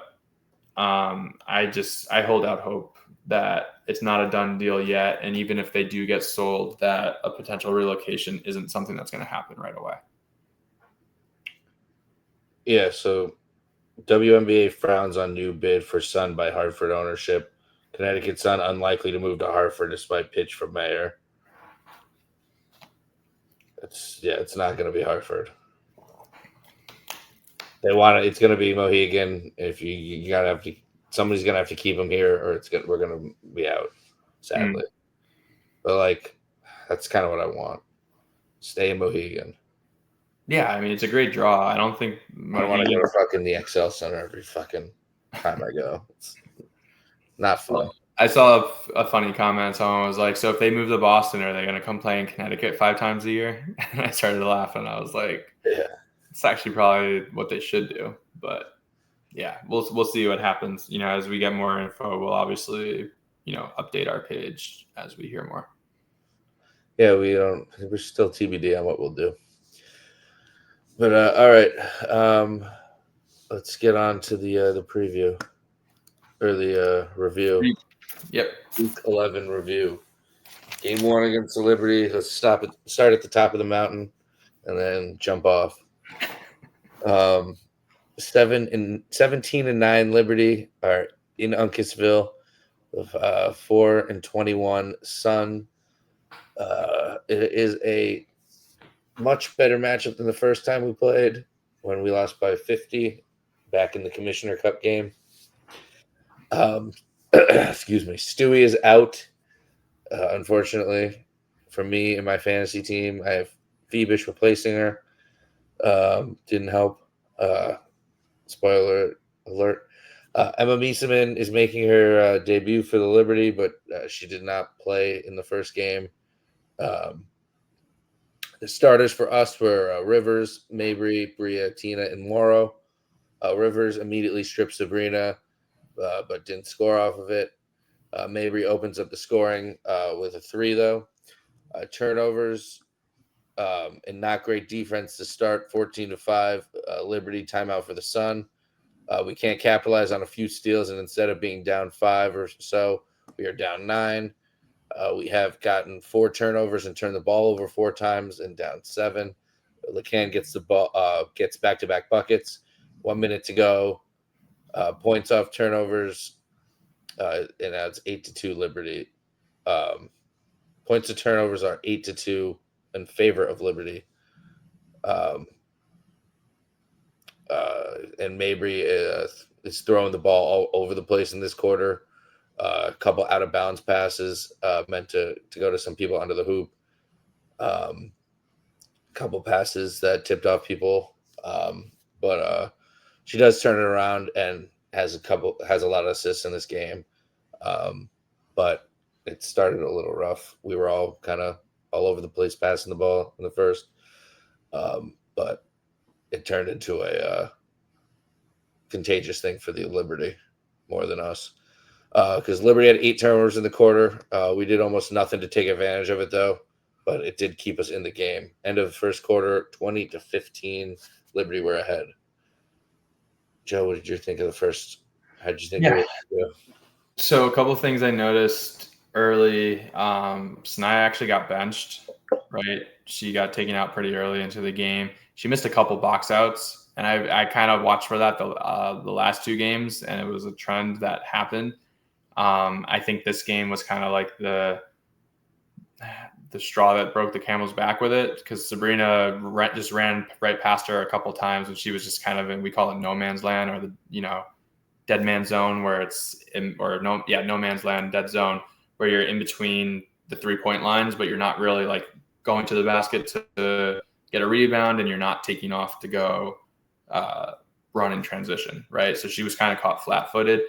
B: I hold out hope that it's not a done deal yet. And even if they do get sold, that a potential relocation isn't something that's going to happen right away.
A: Yeah, so WNBA frowns on new bid for Sun by Hartford ownership. Connecticut Sun unlikely to move to Hartford despite pitch from mayor. It's not going to be Hartford. They want it. It's going to be Mohegan. If you gotta have to, somebody's going to have to keep them here, or we're going to be out. Sadly, but that's kind of what I want. Stay in Mohegan.
B: Yeah, I mean it's a great draw. I don't think
A: I don't want to go to fucking the XL Center every fucking time I go. It's not fun.
B: Well, I saw a funny comment. Someone was like, "So if they move to Boston, are they going to come play in Connecticut 5 times a year?" And I started laughing. I was like,
A: "Yeah,
B: it's actually probably what they should do." But yeah, we'll see what happens. As we get more info, we'll obviously update our page as we hear more.
A: Yeah, we're still TBD on what we'll do. But all right, let's get on to the preview or the review.
B: Yep.
A: Week 11 review. Game 1 against the Liberty. Let's start at the top of the mountain and then jump off. 17-9 Liberty are in Uncasville. 4-21 Sun. It is a much better matchup than the first time we played when we lost by 50 back in the Commissioner Cup game. Excuse me. Stewie is out, unfortunately, for me and my fantasy team. I have Phoebish replacing her. Didn't help. Spoiler alert. Emma Mieseman is making her debut for the Liberty, but she did not play in the first game. The starters for us were Rivers, Mabry, Bria, Tina, and Morrow. Rivers immediately stripped Sabrina, but didn't score off of it. Mabry opens up the scoring with a 3, though. Turnovers and not great defense to start, 14-5. Liberty timeout for the Sun. We can't capitalize on a few steals, and instead of being down 5 or so, we are down 9. We have gotten 4 turnovers and turned the ball over 4 times and down 7. LeCan gets the ball, gets back-to-back buckets. 1 minute to go. Points off turnovers, and that's 8-2 Liberty. Points to turnovers are 8-2 in favor of Liberty. And Mabry is throwing the ball all over the place in this quarter. A couple out of bounds passes meant to go to some people under the hoop. A couple passes that tipped off people. But she does turn it around and has a lot of assists in this game. But it started a little rough. We were all kind of all over the place passing the ball in the first. But it turned into a contagious thing for the Liberty more than us. Because Liberty had 8 turnovers in the quarter. We did almost nothing to take advantage of it, though. But it did keep us in the game. End of the first quarter, 20-15. Liberty were ahead. Joe, what did you think of the first? How did you think it was?
B: So a couple of things I noticed early. Sanaya actually got benched, right? She got taken out pretty early into the game. She missed a couple box outs, and I kind of watched for that the last 2 games, and it was a trend that happened. I think this game was kind of like the straw that broke the camel's back with it, because Sabrina just ran right past her a couple times, and she was just kind of in, we call it no man's land, or the dead man zone, where it's no man's land, dead zone, where you're in between the 3-point lines, but you're not really like going to the basket to get a rebound, and you're not taking off to go run in transition, right? So she was kind of caught flat-footed.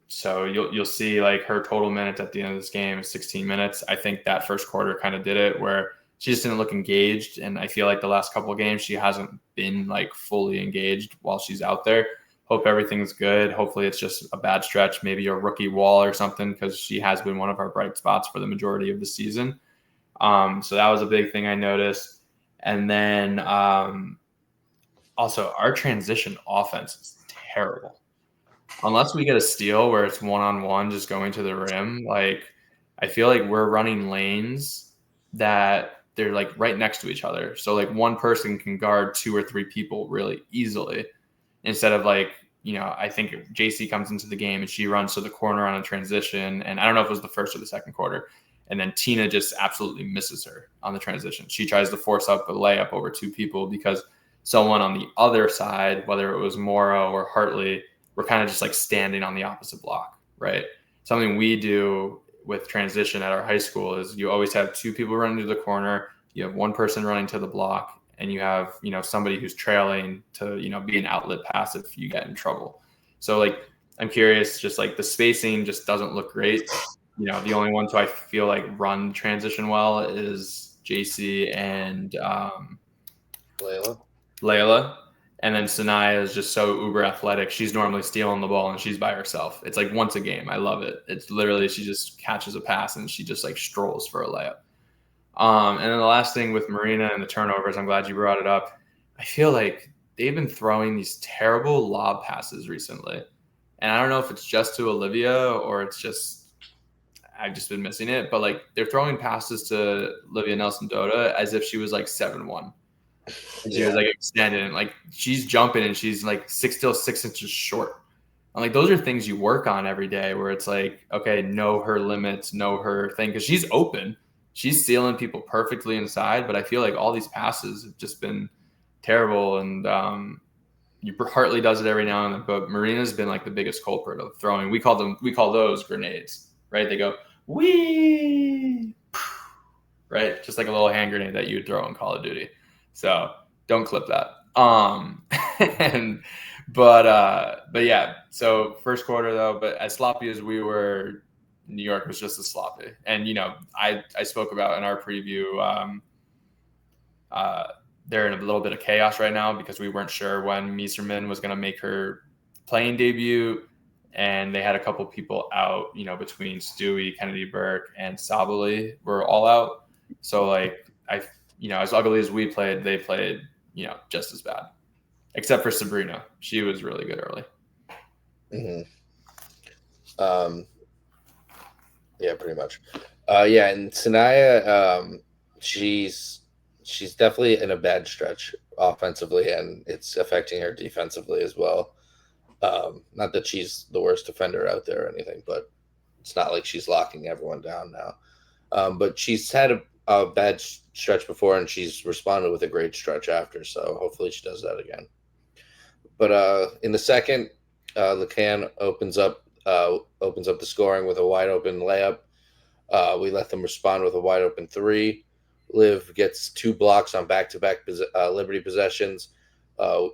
B: So you'll see like her total minutes at the end of this game is 16 minutes. I think that first quarter kind of did it, where she just didn't look engaged. And I feel like the last couple of games, she hasn't been like fully engaged while she's out there. Hope everything's good. Hopefully it's just a bad stretch, maybe a rookie wall or something, because she has been one of our bright spots for the majority of the season. So that was a big thing I noticed. And then also our transition offense is terrible. Unless we get a steal where it's one-on-one just going to the rim, like I feel like we're running lanes that they're like right next to each other. So like one person can guard 2 or 3 people really easily, instead of like, I think JC comes into the game and she runs to the corner on a transition. And I don't know if it was the first or the second quarter. And then Tina just absolutely misses her on the transition. She tries to force up a layup over 2 people because someone on the other side, whether it was Morrow or Hartley, we're kind of just like standing on the opposite block, right? Something we do with transition at our high school is you always have 2 people running to the corner, you have 1 person running to the block, and you have, somebody who's trailing to, be an outlet pass if you get in trouble. So like, I'm curious, just like the spacing just doesn't look great. The only ones who I feel like run transition well is JC and Layla. And then Sanaya is just so uber athletic. She's normally stealing the ball and she's by herself. It's like once a game. I love it. It's literally, she just catches a pass and she just like strolls for a layup. And then the last thing with Marina and the turnovers, I'm glad you brought it up. I feel like they've been throwing these terrible lob passes recently. And I don't know if it's just to Olivia or it's just, I've just been missing it. But like they're throwing passes to Olivia Nelson-Dota as if she was like 7'1". And she was like extended, and like she's jumping and she's like still 6 inches short. And like those are things you work on every day, where it's like, okay, know her limits, know her thing, because she's open. She's sealing people perfectly inside, but I feel like all these passes have just been terrible. And Hartley does it every now and then, but Marina's been like the biggest culprit of throwing. We call those grenades, right? They go wee, right? Just like a little hand grenade that you would throw in Call of Duty. So Don't clip that. And but yeah. So first quarter though, but as sloppy as we were, New York was just as sloppy. And I spoke about in our preview. Uh, they're in a little bit of chaos right now because we weren't sure when Mieserman was going to make her playing debut, and they had a couple people out. Between Stewie, Kennedy Burke, and Sabali were all out. So as ugly as we played, they played just as bad, except for Sabrina. She was really good early.
A: Mm-hmm. Yeah, pretty much. Yeah, and Sanaya, she's definitely in a bad stretch offensively, and it's affecting her defensively as well. Not that she's the worst defender out there or anything, but it's not like she's locking everyone down now. But she's had a bad stretch before, and she's responded with a great stretch after. So hopefully she does that again. But in the second, Lacan opens up the scoring with a wide open layup. We let them respond with a wide open three. Liv gets 2 blocks on back-to-back Liberty possessions.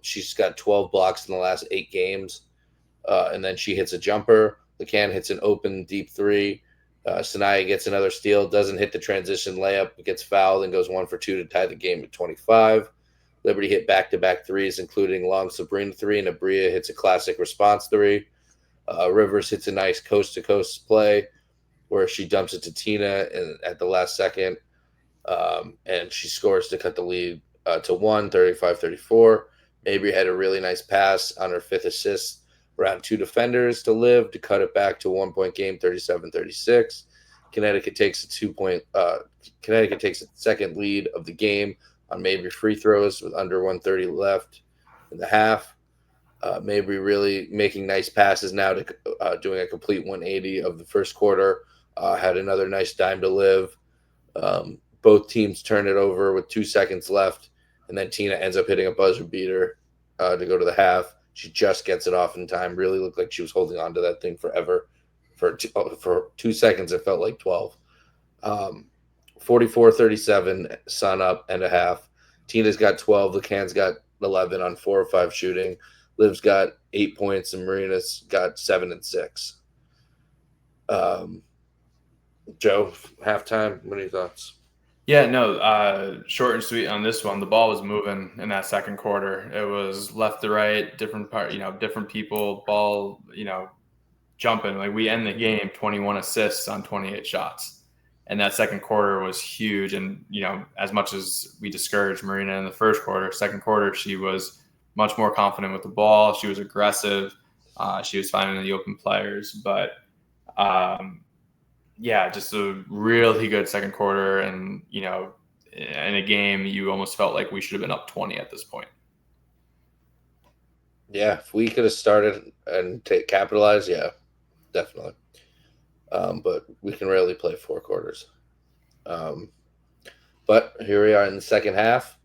A: She's got 12 blocks in the last 8 games. And then she hits a jumper. Lacan hits an open deep three. Sanaya gets another steal, doesn't hit the transition layup, gets fouled, and goes 1 for 2 to tie the game at 25. Liberty hit back-to-back threes, including long Sabrina three, and Abria hits a classic response three. Rivers hits a nice coast-to-coast play where she dumps it to Tina at the last second, and she scores to cut the lead to 1, 35-34. Mabry had a really nice pass on her 5th assist around 2 defenders to Liv to cut it back to a 1-point game, 37-36. Connecticut takes its second lead of the game on Mabry free throws with under 1:30 left in the half. Mabry really making nice passes now to doing a complete 180 of the first quarter. Had another nice dime to Liv. Both teams turn it over with 2 seconds left, and then Tina ends up hitting a buzzer beater to go to the half. She just gets it off in time. Really looked like she was holding on to that thing forever. For 2 seconds, it felt like 12. 44-37, Sun up and a half. Tina's got 12. Lacan's got 11 on 4 or 5 shooting. Liv's got 8 points, and Marina's got 7 and 6. Joe, halftime. What are your thoughts?
B: Yeah, no, short and sweet on this one. The ball was moving in that second quarter. It was left to right, different different people, ball, jumping. Like we end the game 21 assists on 28 shots. And that second quarter was huge. And, as much as we discouraged Marina in the first quarter, second quarter, she was much more confident with the ball. She was aggressive. She was finding the open players. But, yeah, just a really good second quarter. And, in a game, you almost felt like we should have been up 20 at this point.
A: Yeah, if we could have started and capitalized, yeah, definitely. But we can rarely play 4 quarters. But here we are in the second half.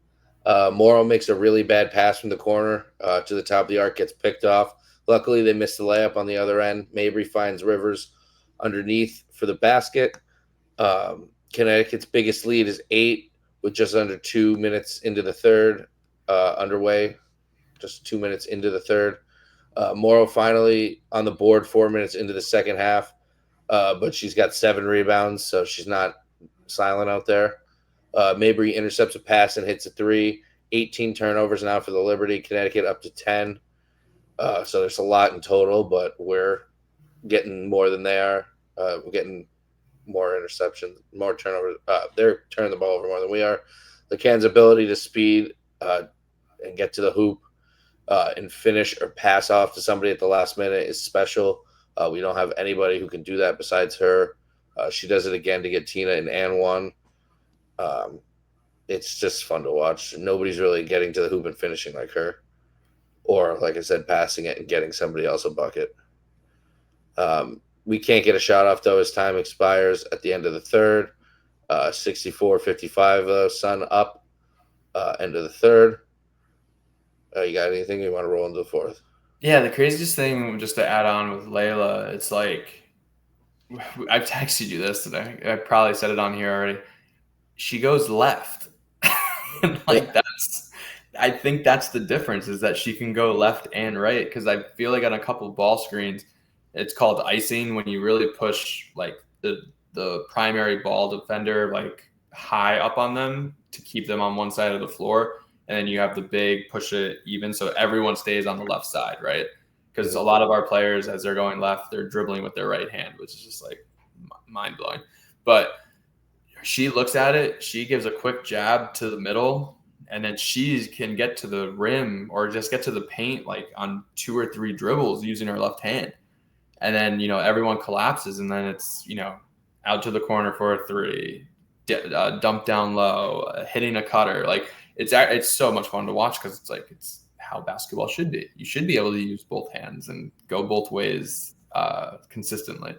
A: Morrow makes a really bad pass from the corner to the top of the arc, gets picked off. Luckily, they missed the layup on the other end. Mabry finds Rivers underneath for the basket. Connecticut's biggest lead is 8 with just under 2 minutes into the third underway. Just 2 minutes into the third. Morrow finally on the board 4 minutes into the second half, but she's got 7 rebounds, so she's not silent out there. Mabry intercepts a pass and hits a 3. 18 turnovers now for the Liberty. Connecticut up to 10. So there's a lot in total, but we're getting more than they are. We're getting more interceptions, more turnovers. They're turning the ball over more than we are. Lacan's ability to speed and get to the hoop and finish or pass off to somebody at the last minute is special. We don't have anybody who can do that besides her. She does it again to get Tina and one. It's just fun to watch. Nobody's really getting to the hoop and finishing like her. Or, like I said, passing it and getting somebody else a bucket. We can't get a shot off, though, as time expires at the end of the third. 64-55, Sun up, end of the third. You got anything you want to roll into the fourth?
B: Yeah, the craziest thing, just to add on with Layla, it's like, I've texted you this today. I probably said it on here already. She goes left. Like, I think that's the difference, is that she can go left and right. Because I feel like on a couple ball screens, it's called icing when you really push like the primary ball defender like high up on them to keep them on one side of the floor, and then you have the big push it even so everyone stays on the left side, right? Because a lot of our players, as they're going left, they're dribbling with their right hand, which is just like mind blowing. But she looks at it, she gives a quick jab to the middle, and then she can get to the rim or just get to the paint like on 2 or 3 dribbles using her left hand. And then, everyone collapses, and then it's, out to the corner for a 3, dump down low, hitting a cutter. Like it's so much fun to watch because it's how basketball should be. You should be able to use both hands and go both ways consistently.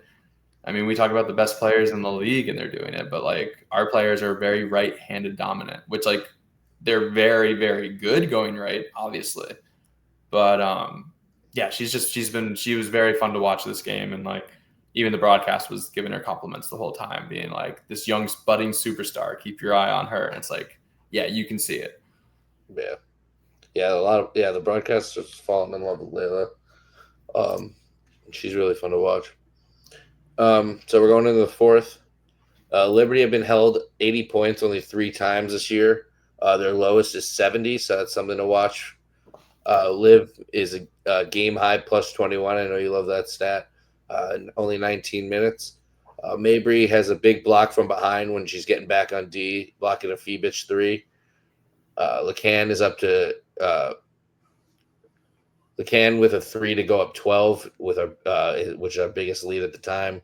B: I mean, we talk about the best players in the league and they're doing it, but like our players are very right-handed dominant, which like they're very, very good going right, obviously. But yeah, she was very fun to watch this game, and like even the broadcast was giving her compliments the whole time, being like, this young budding superstar, keep your eye on her. And it's like, yeah, you can see it.
A: Yeah, the broadcasters falling in love with Layla. She's really fun to watch. So we're going into the fourth. Liberty have been held 80 points only 3 times this year. Their lowest is 70, so that's something to watch. Liv is a game high plus 21. I know you love that stat. Only 19 minutes. Mabry has a big block from behind when she's getting back on D, blocking a Fee-Bitch 3. LeCann is up to LeCann with a 3 to go up 12 with which is our biggest lead at the time.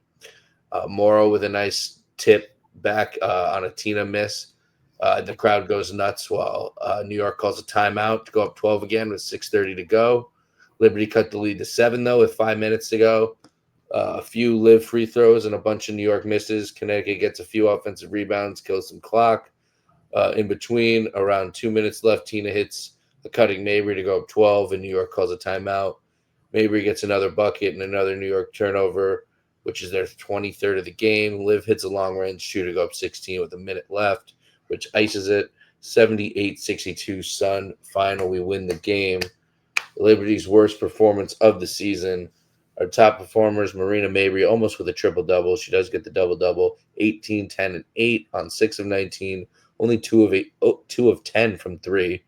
A: Morrow with a nice tip back on a Tina miss. The crowd goes nuts while New York calls a timeout to go up 12 again with 6:30 to go. Liberty cut the lead to 7, though, with 5 minutes to go. A few Liv free throws and a bunch of New York misses. Connecticut gets a few offensive rebounds, kills some clock. In between, around 2 minutes left, Tina hits a cutting Mabry to go up 12, and New York calls a timeout. Mabry gets another bucket and another New York turnover, which is their 23rd of the game. Liv hits a long-range shooter to go up 16 with a minute left, which ices it. 78-62 Sun final. We win the game. Liberty's worst performance of the season. Our top performers, Marina Mabry, almost with a triple-double. She does get the double-double. 18, 10, and 8 on 6 of 19. Only 2 of 10 from 3.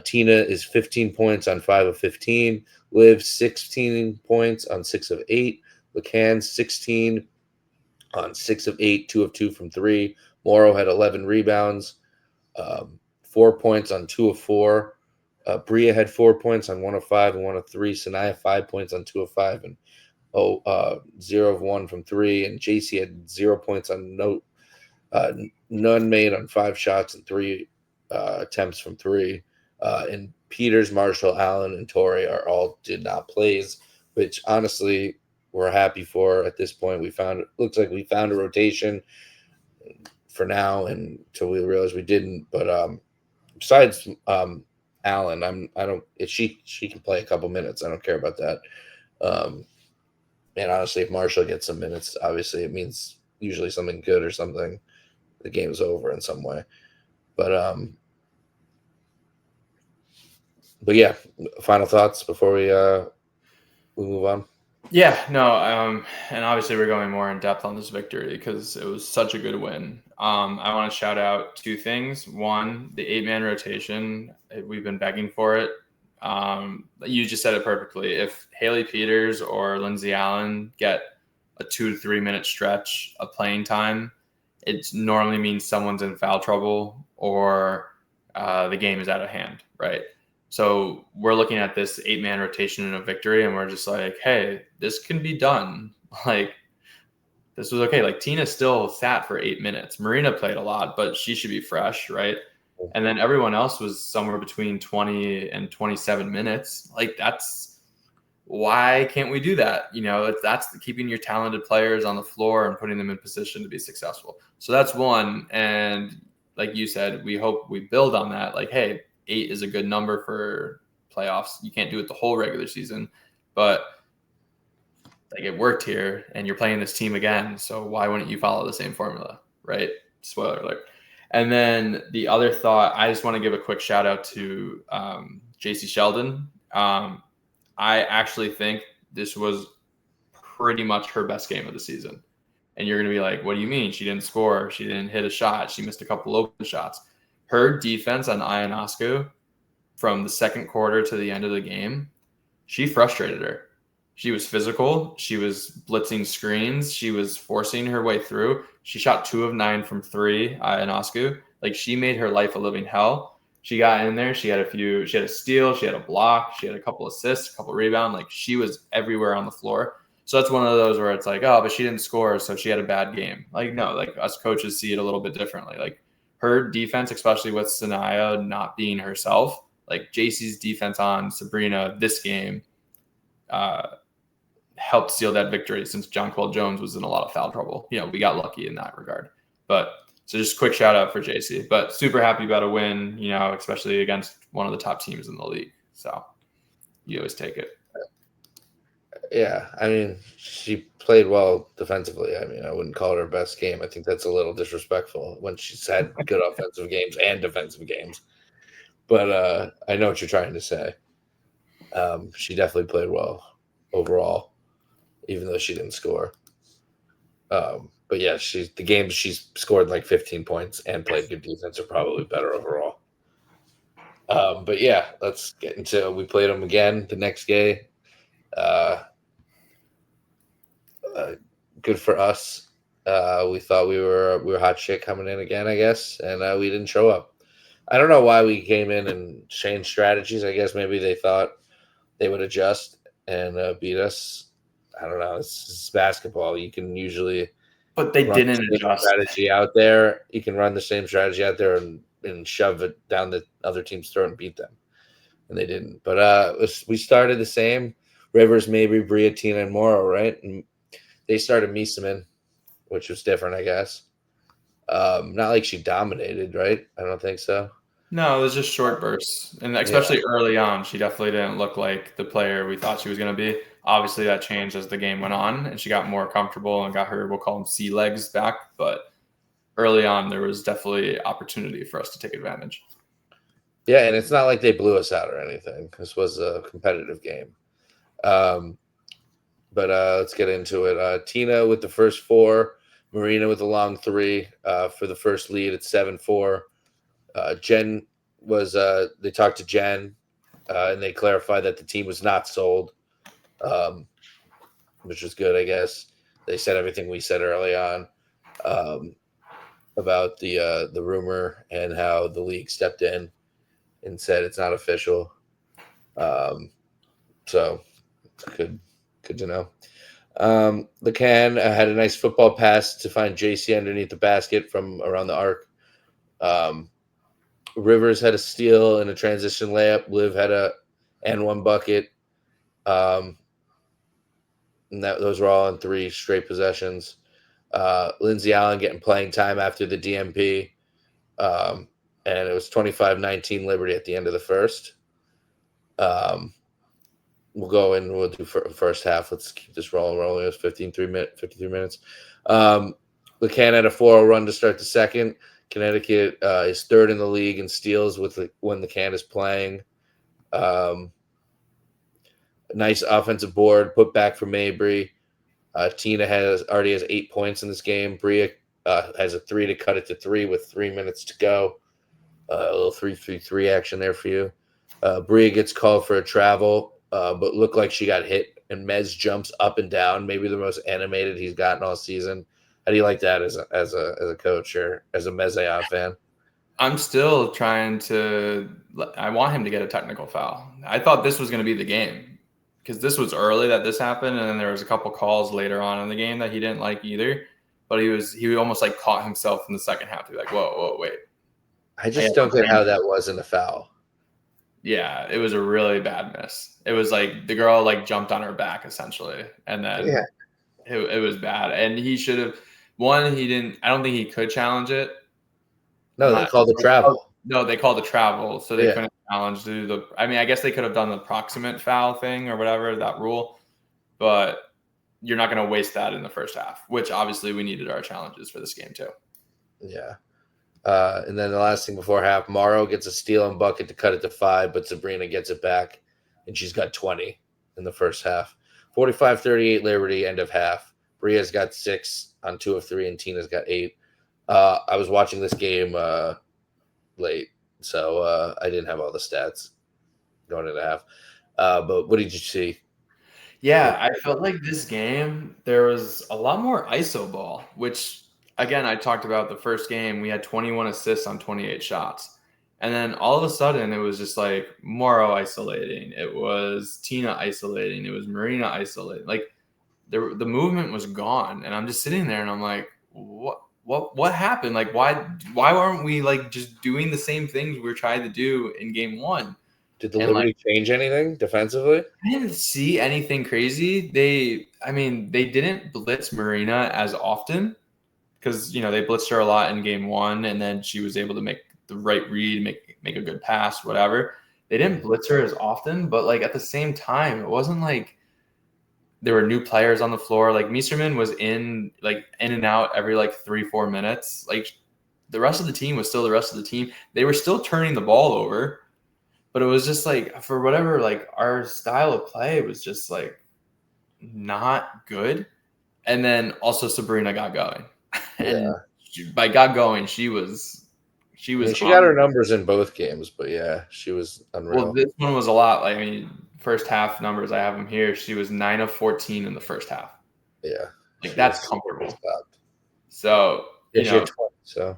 A: Tina is 15 points on 5 of 15. Liv, 16 points on 6 of 8. LeCann, 16 on 6 of 8, 2 of 2 from 3. Morrow had 11 rebounds, 4 points on 2 of 4. Bria had 4 points on 1 of 5 and 1 of 3. Sanaya, 5 points on 2 of 5 and 0 of 1 from 3. And JC had 0 points on none made on 5 shots and 3 attempts from 3. And Peters, Marshall, Allen, and Torrey all did not plays, which honestly we're happy for at this point. Looks like we found a rotation for now, and until we realize we didn't. But besides Allen, if she can play a couple minutes, I don't care about that. And honestly, if Marshall gets some minutes, obviously it means usually something good or something. The game's over in some way. But yeah, final thoughts before we move on.
B: Yeah, no, and obviously we're going more in depth on this victory because it was such a good win. I want to shout out 2 things. One, the 8-man rotation. We've been begging for it. You just said it perfectly. If Haley Peters or Lindsay Allen get a 2 to 3 minute stretch of playing time, it normally means someone's in foul trouble or the game is out of hand, right? So we're looking at this 8-man rotation in a victory, and we're just like, hey, this can be done. Like, this was okay. Like, Tina still sat for 8 minutes. Marina played a lot, but she should be fresh, right? And then everyone else was somewhere between 20 and 27 minutes. Like, why can't we do that? That's keeping your talented players on the floor and putting them in position to be successful. So that's one. And like you said, we hope we build on that. Like, hey, 8 is a good number for playoffs. You can't do it the whole regular season, but like it worked here and you're playing this team again. So why wouldn't you follow the same formula, right? Spoiler alert. And then the other thought, I just want to give a quick shout out to JC Sheldon. I actually think this was pretty much her best game of the season. And you're going to be like, what do you mean? She didn't score. She didn't hit a shot. She missed a couple open shots. Her defense on Ionescu from the second quarter to the end of the game, she frustrated her. She was physical. She was blitzing screens. She was forcing her way through. She shot 2 of 9 from 3 in Oscu. Like, she made her life a living hell. She got in there. She had a steal. She had a block. She had a couple assists, a couple rebounds. Like, she was everywhere on the floor. So that's one of those where it's like, oh, but she didn't score, so she had a bad game. Like, no, like, us coaches see it a little bit differently. Like, her defense, especially with Sanaya not being herself, like JC's defense on Sabrina this game, helped seal that victory since Jonquel Jones was in a lot of foul trouble. We got lucky in that regard. But so just quick shout out for JC. But super happy about a win, especially against one of the top teams in the league. So you always take it.
A: Yeah, I mean, she played well defensively. I mean, I wouldn't call it her best game. I think that's a little disrespectful when she's had good offensive games and defensive games. But I know what you're trying to say. She definitely played well overall, even though she didn't score. But yeah, the games she's scored like 15 points and played good defense are probably better overall. But yeah, let's get into. We played them again the next game. Good for us. We thought we were hot shit coming in again, I guess, and we didn't show up. I don't know why we came in and changed strategies. I guess maybe they thought they would adjust and beat us. I don't know. It's basketball. You can usually,
B: but they didn't adjust
A: strategy out there. You can run the same strategy out there and shove it down the other team's throat and beat them, and they didn't. But we started the same. Rivers, maybe Bria, Tina, and Morrow, right? And they started Misamin, which was different, I guess. Not like she dominated, right? I don't think so.
B: No, it was just short bursts. And especially early on, she definitely didn't look like the player we thought she was going to be. Obviously, that changed as the game went on, and she got more comfortable and got her, we'll call them sea legs back. But early on, there was definitely opportunity for us to take advantage.
A: Yeah, and it's not like they blew us out or anything. This was a competitive game. But let's get into it. Tina with the first 4, Marina with the long 3 for the first lead at 7-4. Jen was they talked to Jen and they clarified that the team was not sold, which was good, I guess. They said everything we said early on about the rumor and how the league stepped in and said it's not official. So good to know. LeCan had a nice football pass to find JC underneath the basket from around the arc. Rivers had a steal and a transition layup. Liv had a N1 bucket. And those were all in 3 straight possessions. Lindsay Allen getting playing time after the DMP. And it was 25-19 Liberty at the end of the first. We'll go in. We'll do first half. Let's keep this rolling. It was 53 minutes. LeCan had a 4-0 run to start the second. Connecticut is third in the league in steals when LeCan is playing. Nice offensive board put back for Mabry. Tina already has 8 points in this game. Bria has a 3 to cut it to 3 with 3 minutes to go. A little 3-3-3 action there for you. Bria gets called for a travel, but looked like she got hit. And Mez jumps up and down, maybe the most animated he's gotten all season. How do you like that as a coach or as a Mezayan fan?
B: I'm still trying to. I want him to get a technical foul. I thought this was going to be the game because this was early that this happened, and then there was a couple calls later on in the game that he didn't like either. But he almost like caught himself in the second half. He's like, whoa, wait.
A: I just don't get how that wasn't a foul.
B: Yeah, it was a really bad miss. It was like the girl like jumped on her back essentially, and then it was bad. And he should have. He didn't. I don't think he could challenge it.
A: No, they called the travel.
B: No, they called the travel, so they couldn't challenge I mean, I guess they could have done the proximate foul thing or whatever, that rule, but you're not going to waste that in the first half, which obviously we needed our challenges for this game too.
A: Yeah. And then the last thing before half, Morrow gets a steal and bucket to cut it to 5, but Sabrina gets it back, and she's got 20 in the first half. 45-38 Liberty, end of half. Bria's got 6 on 2 of 3, and Tina's got 8. I was watching this game late, so I didn't have all the stats going into half. But what did you see?
B: Yeah, I felt like this game, there was a lot more ISO ball, which, again, I talked about the first game. We had 21 assists on 28 shots. And then all of a sudden, it was just like Morrow isolating. It was Tina isolating. It was Marina isolating. Like, the movement was gone. And I'm just sitting there and I'm like, what happened? Like, why weren't we, like, just doing the same things we were trying to do in game one?
A: Did the
B: And, like,
A: Liberty change anything defensively?
B: I didn't see anything crazy. They didn't blitz Marina as often because they blitzed her a lot in game one, and then she was able to make the right read, make a good pass, whatever. They didn't blitz her as often, but like at the same time, it wasn't like there were new players on the floor. Like Mieserman was in and out every like 3-4 minutes. Like the rest of the team was still the rest of the team. They were still turning the ball over. But it was just like, for whatever, like our style of play was just like not good. And then also Sabrina got going. And by got going, she was
A: I mean, she got her numbers in both games, but yeah, she was unreal.
B: Well, this one was a lot. Like, I mean, first half numbers, I have them here. She was 9 of 14 in the first half.
A: Yeah.
B: Like, that's comfortable. So,
A: yeah, she had 20, so.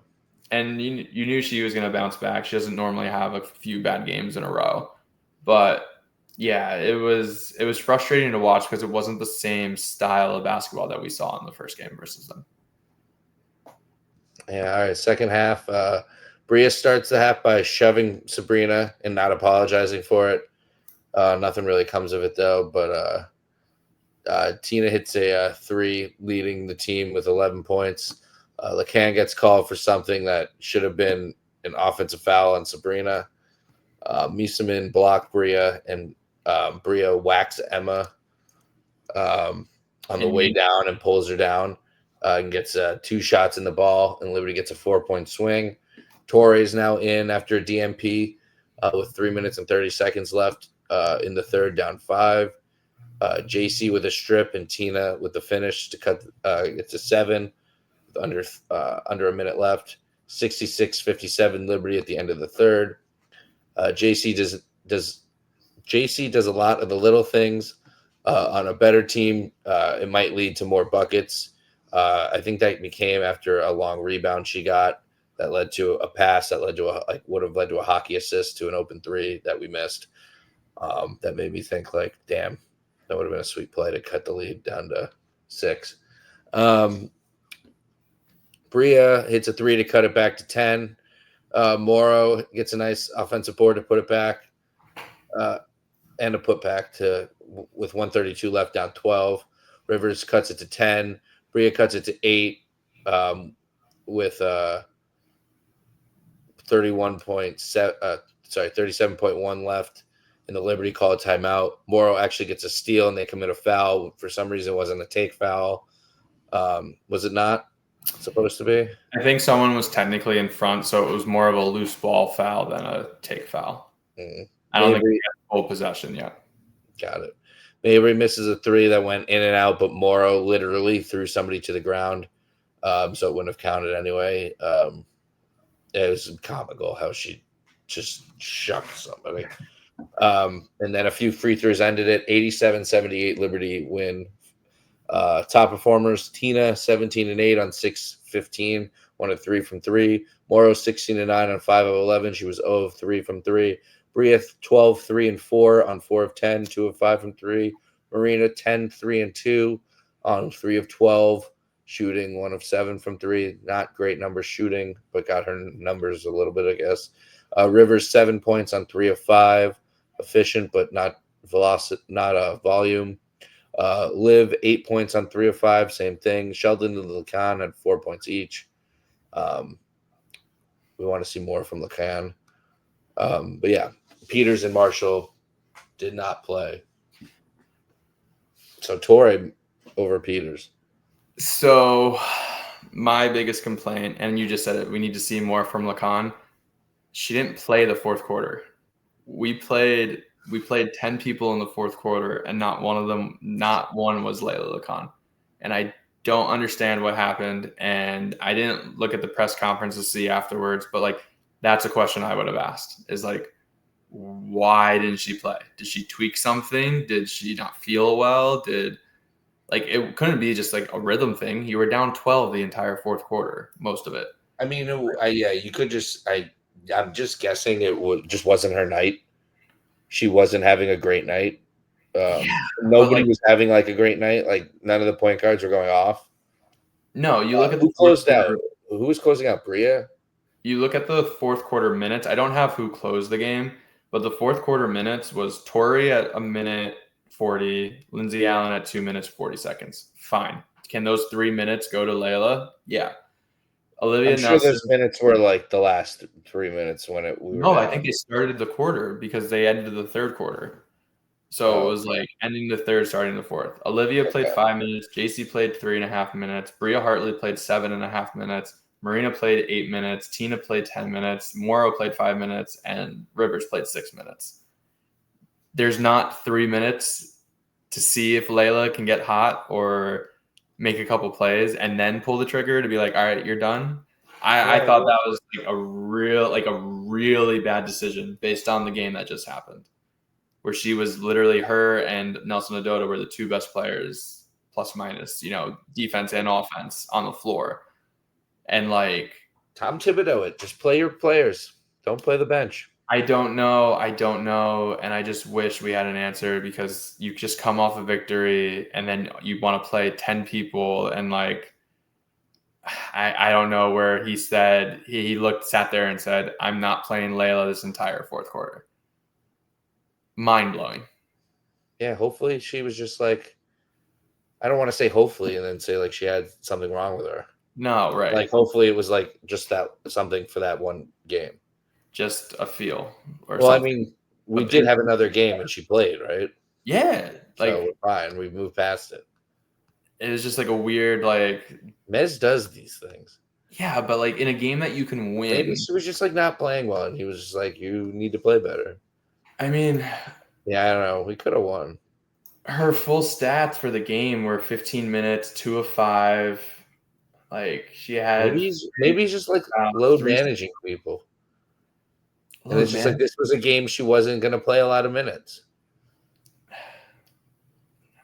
B: And you knew she was going to bounce back. She doesn't normally have a few bad games in a row. But yeah, it was frustrating to watch because it wasn't the same style of basketball that we saw in the first game versus them.
A: Yeah, all right. Second half, Bria starts the half by shoving Sabrina and not apologizing for it. Nothing really comes of it, though. But Tina hits a 3, leading the team with 11 points. Lacan gets called for something that should have been an offensive foul on Sabrina. Mieserman blocked Bria, and Bria whacks Emma on the way down and pulls her down and gets 2 shots in the ball, and Liberty gets a 4-point swing. Torre is now in after a DMP with 3 minutes and 30 seconds left in the third, down 5. JC with a strip and Tina with the finish to cut it to 7 with under a minute left. 66-57 Liberty at the end of the third. JC does a lot of the little things. On a better team, it might lead to more buckets. I think that became after a long rebound she got that led to a pass that led to would have led to a hockey assist to an open 3 that we missed. That made me think like, damn, that would have been a sweet play to cut the lead down to 6. Bria hits a 3 to cut it back to 10. Morrow gets a nice offensive board to put it back, and a putback with 132 left, down 12. Rivers cuts it to 10. Bria cuts it to 8 with 37.1 left. And the Liberty call a timeout. Morrow actually gets a steal, and they commit a foul. For some reason, it wasn't a take foul. Was it not supposed to be?
B: I think someone was technically in front, so it was more of a loose ball foul than a take foul. I don't think we had full possession yet.
A: Got it. Mabry misses a 3 that went in and out, but Morrow literally threw somebody to the ground, so it wouldn't have counted anyway. It was comical how she just shucked somebody. And then a few free throws ended it. 87-78 Liberty win. Top performers: Tina 17-8 on 6-15, 1 of 3 from 3. Morrow 16-9 on 5 of 11. She was 0 of 3 from 3. Bria 12, 3 and 4 on 4 of 10, 2 of 5 from 3. Marina 10, 3 and 2 on 3 of 12, shooting 1 of 7 from 3. Not great numbers shooting, but got her numbers a little bit, I guess. Rivers 7 points on 3 of 5, efficient but not velocity, not volume. Liv 8 points on 3 of 5, same thing. Sheldon and Lacan had 4 points each. We want to see more from Lacan. But yeah, Peters and Marshall did not play. So Torre over Peters.
B: So my biggest complaint, and you just said it, we need to see more from Lacan. She didn't play the fourth quarter. We played 10 people in the fourth quarter, and not one was Layla Lacan. And I don't understand what happened. And I didn't look at the press conference to see afterwards, but like that's a question I would have asked is like, why didn't she play? Did she tweak something? Did she not feel well? It couldn't be just like a rhythm thing. You were down 12 the entire fourth quarter, most of it.
A: I mean, yeah, you could just. I'm just guessing just wasn't her night. She wasn't having a great night. Nobody was having like a great night. Like none of the point guards were going off.
B: No, you look at
A: who closed out. Who was closing out? Bria.
B: You look at the fourth quarter minutes. I don't have who closed the game, but the fourth quarter minutes was Tori at 1:40, Lindsay Allen at 2:40. Fine. Can those 3 minutes go to Layla? Yeah. Olivia
A: I'm sure
B: Nelson.
A: those minutes were like the last 3 minutes when we were down.
B: I think they started the quarter because they ended the third quarter. So it was like ending the third, starting the fourth. Olivia played 5 minutes. JC played 3.5 minutes. Bria Hartley played 7.5 minutes. Marina played 8 minutes. Tina played 10 minutes. Morrow played 5 minutes. And Rivers played 6 minutes. There's not 3 minutes to see if Layla can get hot or make a couple plays and then pull the trigger to be like, all right, you're done. I thought that was like a really bad decision based on the game that just happened, where she was literally, her and Nelson Adota were the two best players, plus minus, defense and offense on the floor. And like
A: Tom Thibodeau, just play your players. Don't play the bench.
B: I don't know. And I just wish we had an answer, because you just come off a victory and then you want to play 10 people. And like, I don't know where he said, sat there and said, I'm not playing Layla this entire fourth quarter. Mind blowing.
A: Yeah. Hopefully she was just like, I don't want to say hopefully and then say like she had something wrong with her.
B: No, right.
A: Like hopefully it was like just that something for that one game.
B: Just a feel.
A: Or something. I mean, we did have another game and she played, right?
B: Yeah.
A: Like, so we're fine. We moved past it.
B: It was just like a weird, like,
A: Mez does these things.
B: Yeah, but like in a game that you can win.
A: Maybe she was just like not playing well, and he was just like, you need to play better.
B: I mean,
A: yeah, I don't know. We could have won.
B: Her full stats for the game were 15 minutes, 2 of 5. Like she had
A: maybe he's just like load managing people. And it's just like this was a game she wasn't going to play a lot of minutes.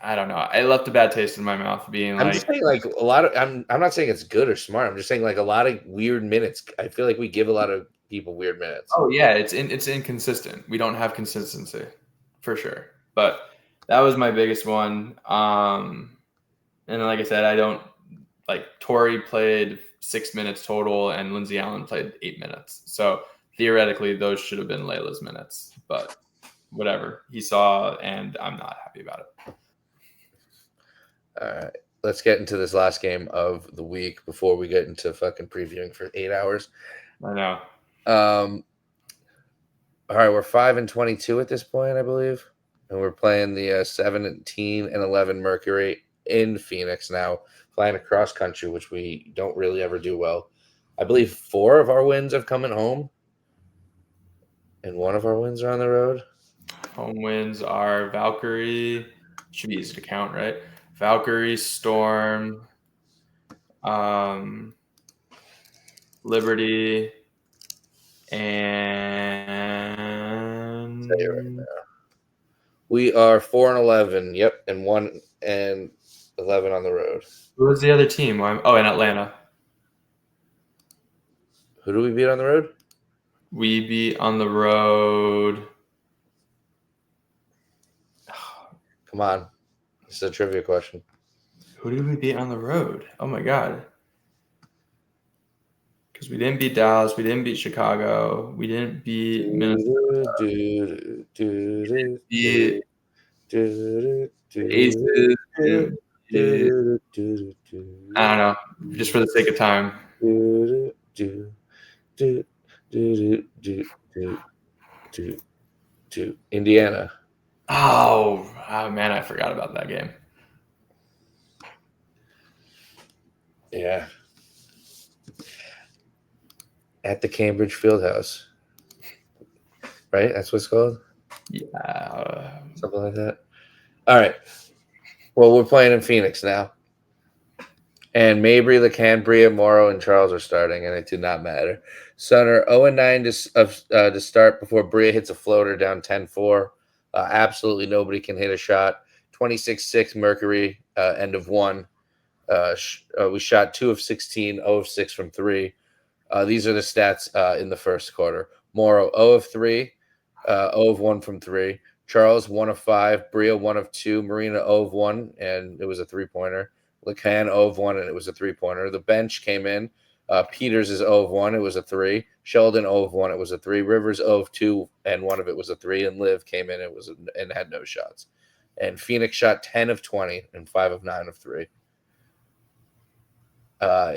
B: I don't know. I left a bad taste in my mouth being
A: I'm just saying like a lot of I'm not saying it's good or smart. I'm just saying like a lot of weird minutes. I feel like we give a lot of people weird minutes.
B: Oh yeah, it's inconsistent. We don't have consistency for sure. But that was my biggest one. And like I said, I don't like Tori played 6 minutes total and Lindsay Allen played 8 minutes. So theoretically those should have been Layla's minutes, but whatever he saw, and I'm not happy about it.
A: All right, let's get into this last game of the week before we get into fucking previewing for 8 hours.
B: I know.
A: All right, we're 5-22 at this point, I believe, and we're playing the 17-11 Mercury in Phoenix now, flying across country, which we don't really ever do well. I believe 4 of our wins have come at home, and 1 of our wins are on the road.
B: Home wins are Valkyrie. Should be easy to count, right? Valkyrie, Storm, Liberty, and
A: I'll tell you right now. We are 4-11. Yep, and 1-11 on the road.
B: Who was the other team? Oh, in Atlanta.
A: Who do we beat on the road?
B: We beat on the road.
A: Come on. This is a trivia question.
B: Who did we beat on the road? Oh, my God. Because we didn't beat Dallas. We didn't beat Chicago. We didn't beat Minnesota. Aces. I don't know. Just for the sake of time.
A: Indiana.
B: Oh man, I forgot about that game.
A: Yeah. at the Cambridge Fieldhouse. Right? That's what it's called?
B: Yeah.
A: Something like that. All right. Well, we're playing in Phoenix now. And Mabry, LeCan, Bria, Morrow, and Charles are starting, and it did not matter. Sutter 0-9 to start before Bria hits a floater down 10-4. Absolutely nobody can hit a shot. 26-6 Mercury, end of one. We shot 2 of 16, 0 of 6 from 3. These are the stats in the first quarter. Morrow 0 of 3, 0 of 1 from 3. Charles 1 of 5. Bria 1 of 2. Marina 0 of 1, and it was a 3-pointer. LeCan 0 of 1, and it was a 3-pointer. The bench came in. Peters is 0 of 1. It was a 3. Sheldon 0 of 1. It was a 3. Rivers 0 of 2, and one of it was a 3. And Liv came in and had no shots. And Phoenix shot 10 of 20 and 5 of 9 of 3.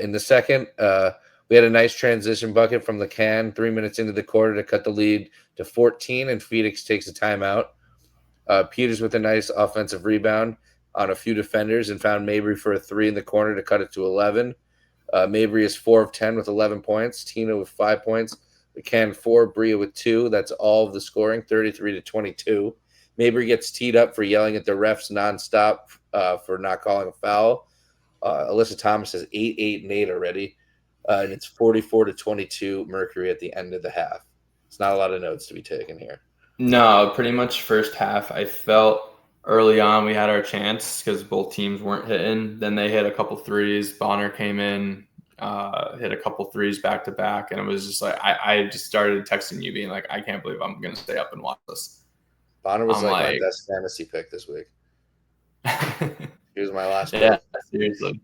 A: In the second, we had a nice transition bucket from LeCan 3 minutes into the quarter to cut the lead to 14, and Phoenix takes a timeout. Peters with a nice offensive rebound on a few defenders and found Mabry for a 3 in the corner to cut it to 11. Mabry is 4 of 10 with 11 points. Tina with 5 points. LeCan 4, Bria with 2. That's all of the scoring, 33-22. Mabry gets teed up for yelling at the refs nonstop for not calling a foul. Alyssa Thomas has 8, 8, and 8 already. And it's 44-22 Mercury at the end of the half. It's not a lot of notes to be taken here.
B: No, pretty much first half. I felt early on we had our chance because both teams weren't hitting. Then they hit a couple threes. Bonner came in, hit a couple threes back to back, and it was just like I just started texting you, being like, I can't believe I'm gonna stay up and watch this.
A: Bonner was like my best fantasy pick this week. He was my last pick.
B: Yeah, seriously.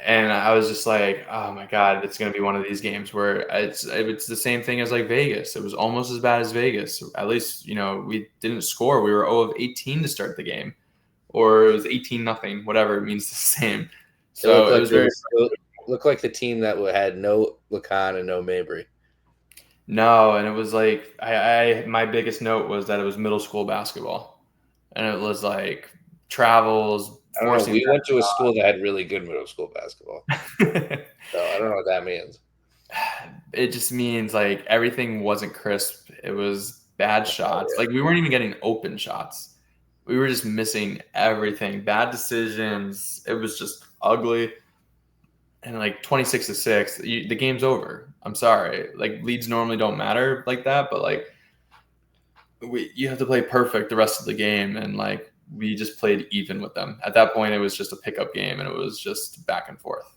B: And I was just like, oh my God, it's going to be one of these games where it's the same thing as like Vegas. It was almost as bad as Vegas. At least, we didn't score. We were 0 of 18 to start the game, or it was 18-0, whatever. It means the same. So it was very.
A: It looked like the team that had no LeCan and no Mabry.
B: No, and it was like my biggest note was that it was middle school basketball, and it was like travels.
A: I don't know. We went to a school that had really good middle school basketball. So I don't know what that means.
B: It just means like everything wasn't crisp. It was bad shots. Like we weren't even getting open shots. We were just missing everything. Bad decisions. It was just ugly. And like 26-6, the game's over. I'm sorry. Like leads normally don't matter like that, but like you have to play perfect the rest of the game, and like we just played even with them. At that point, it was just a pickup game, and it was just back and forth.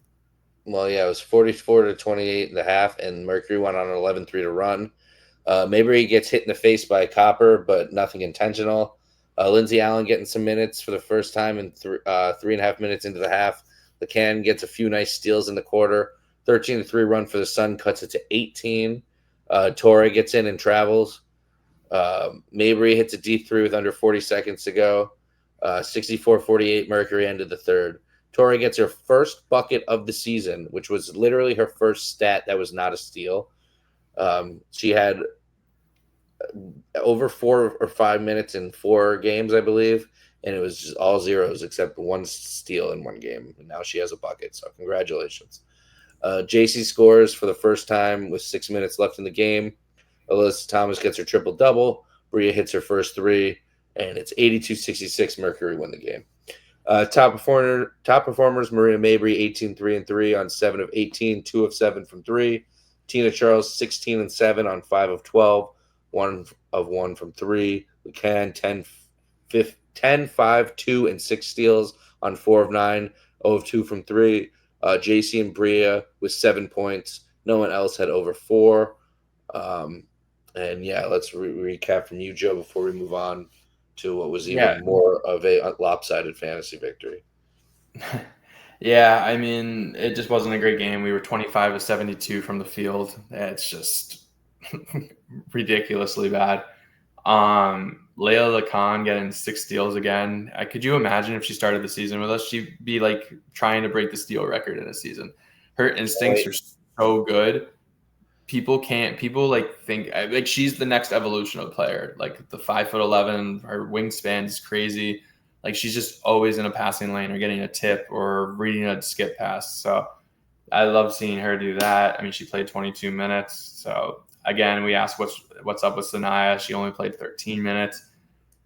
A: Well, yeah, it was 44-28 in the half, and Mercury went on an 11-3 to run. Mabry gets hit in the face by Copper, but nothing intentional. Lindsay Allen getting some minutes for the first time in 3.5 minutes into the half. LeCan gets a few nice steals in the quarter. 13-3 run for the Sun cuts it to 18. Torre gets in and travels. Mabry hits a deep 3 with under 40 seconds to go. 64-48 Mercury ended the third. Torre gets her first bucket of the season, which was literally her first stat that was not a steal. She had over 4 or 5 minutes in 4 games, I believe, and it was just all zeros except one steal in one game. And now she has a bucket, so congratulations. JC scores for the first time with 6 minutes left in the game. Alyssa Thomas gets her triple-double. Bria hits her first 3, and it's 82-66 Mercury win the game. Top performers, Marina Mabry, 18-3-3 on 7 of 18, 2 of 7 from 3. Tina Charles, 16-7 on 5 of 12, 1 of 1 from 3. LeCan, 10, 5, 2, and 6 steals on 4 of 9, 0 of 2 from 3. JC and Bria with 7 points. No one else had over 4. And yeah, let's recap from you, Joe, before we move on to what was even more of a lopsided fantasy victory.
B: Yeah, I mean, it just wasn't a great game. We were 25 of 72 from the field. It's just ridiculously bad. Layla LeCan getting 6 steals again. Could you imagine if she started the season with us? She'd be like trying to break the steal record in a season. Her instincts are so good. People like think like she's the next evolution of player. Like the 5'11", her wingspan is crazy. Like she's just always in a passing lane or getting a tip or reading a skip pass. So I love seeing her do that. I mean, she played 22 minutes. So again, we asked what's up with Sanaya. She only played 13 minutes.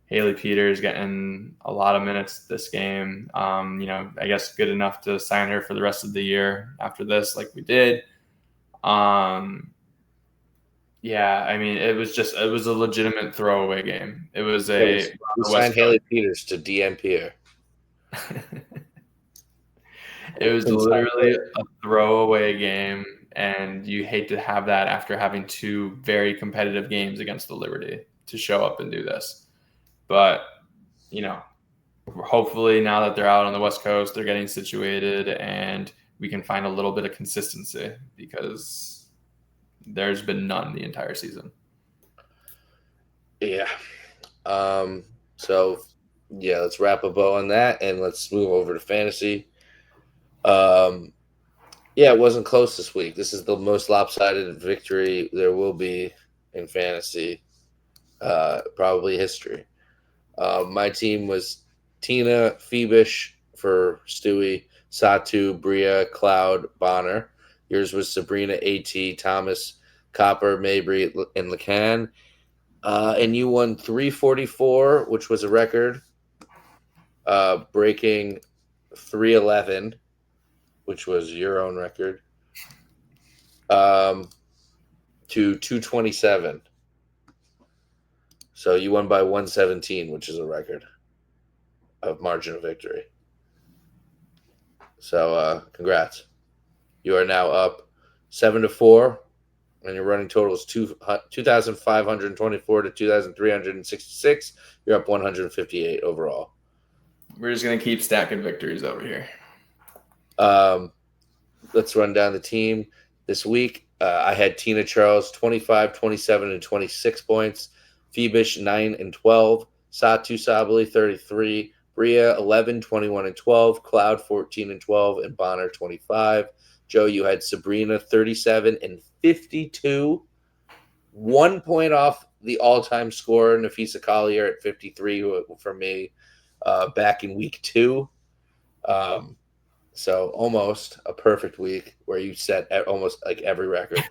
B: Haley Peters getting a lot of minutes this game. I guess good enough to sign her for the rest of the year after this, like we did. Yeah, I mean, it was a legitimate throwaway game. It was
A: We signed Haley Peters to DNP her.
B: It was literally a throwaway game, and you hate to have that after having two very competitive games against the Liberty to show up and do this. But, hopefully now that they're out on the West Coast, they're getting situated, and we can find a little bit of consistency because there's been none the entire season.
A: Yeah. So, yeah, let's wrap a bow on that, and let's move over to fantasy. Yeah, it wasn't close this week. This is the most lopsided victory there will be in fantasy, probably history. My team was Tina, Phoebish for Stewie, Satu, Bria, Cloud, Bonner. Yours was Sabrina, AT, Thomas, Copper, Mabry, and Lacan. And you won 344, which was a record, breaking 311, which was your own record, to 227. So you won by 117, which is a record of margin of victory. So congrats. You are now up 7-4, and your running total is 2,524 to 2,366. You're up 158 overall.
B: We're just going to keep stacking victories over here.
A: Let's run down the team this week. I had Tina Charles 25, 27, and 26 points. Phoebish 9 and 12. Satu Sabali 33. Bria 11, 21, and 12. Cloud 14 and 12, and Bonner 25. Joe, you had Sabrina 37 and 52. 1 point off the all-time scorer, Nafisa Collier at 53 for me back in week 2. So almost a perfect week where you set almost like every record.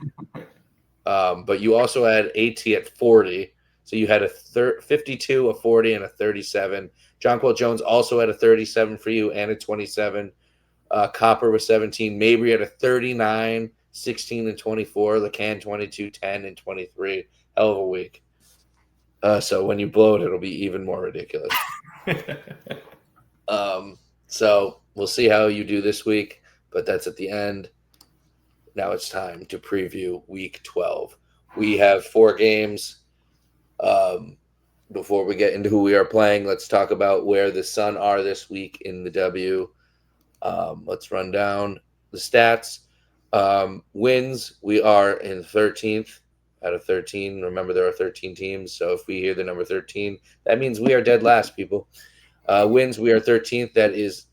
A: But you also had AT at 40. So you had a 52, a 40, and a 37. Jonquil Jones also had a 37 for you and a 27. Copper was 17. Mabry had a 39, 16, and 24. Lacan 22, 10, and 23. Hell of a week. So when you blow it, it'll be even more ridiculous. So we'll see how you do this week, but that's at the end. Now it's time to preview week 12. We have 4 games. Before we get into who we are playing, let's talk about where the Sun are this week in the W. Let's run down the stats. Wins, we are in 13th out of 13. Remember, there are 13 teams, so if we hear the number 13, that means we are dead last, people. Wins, we are 13th. That is,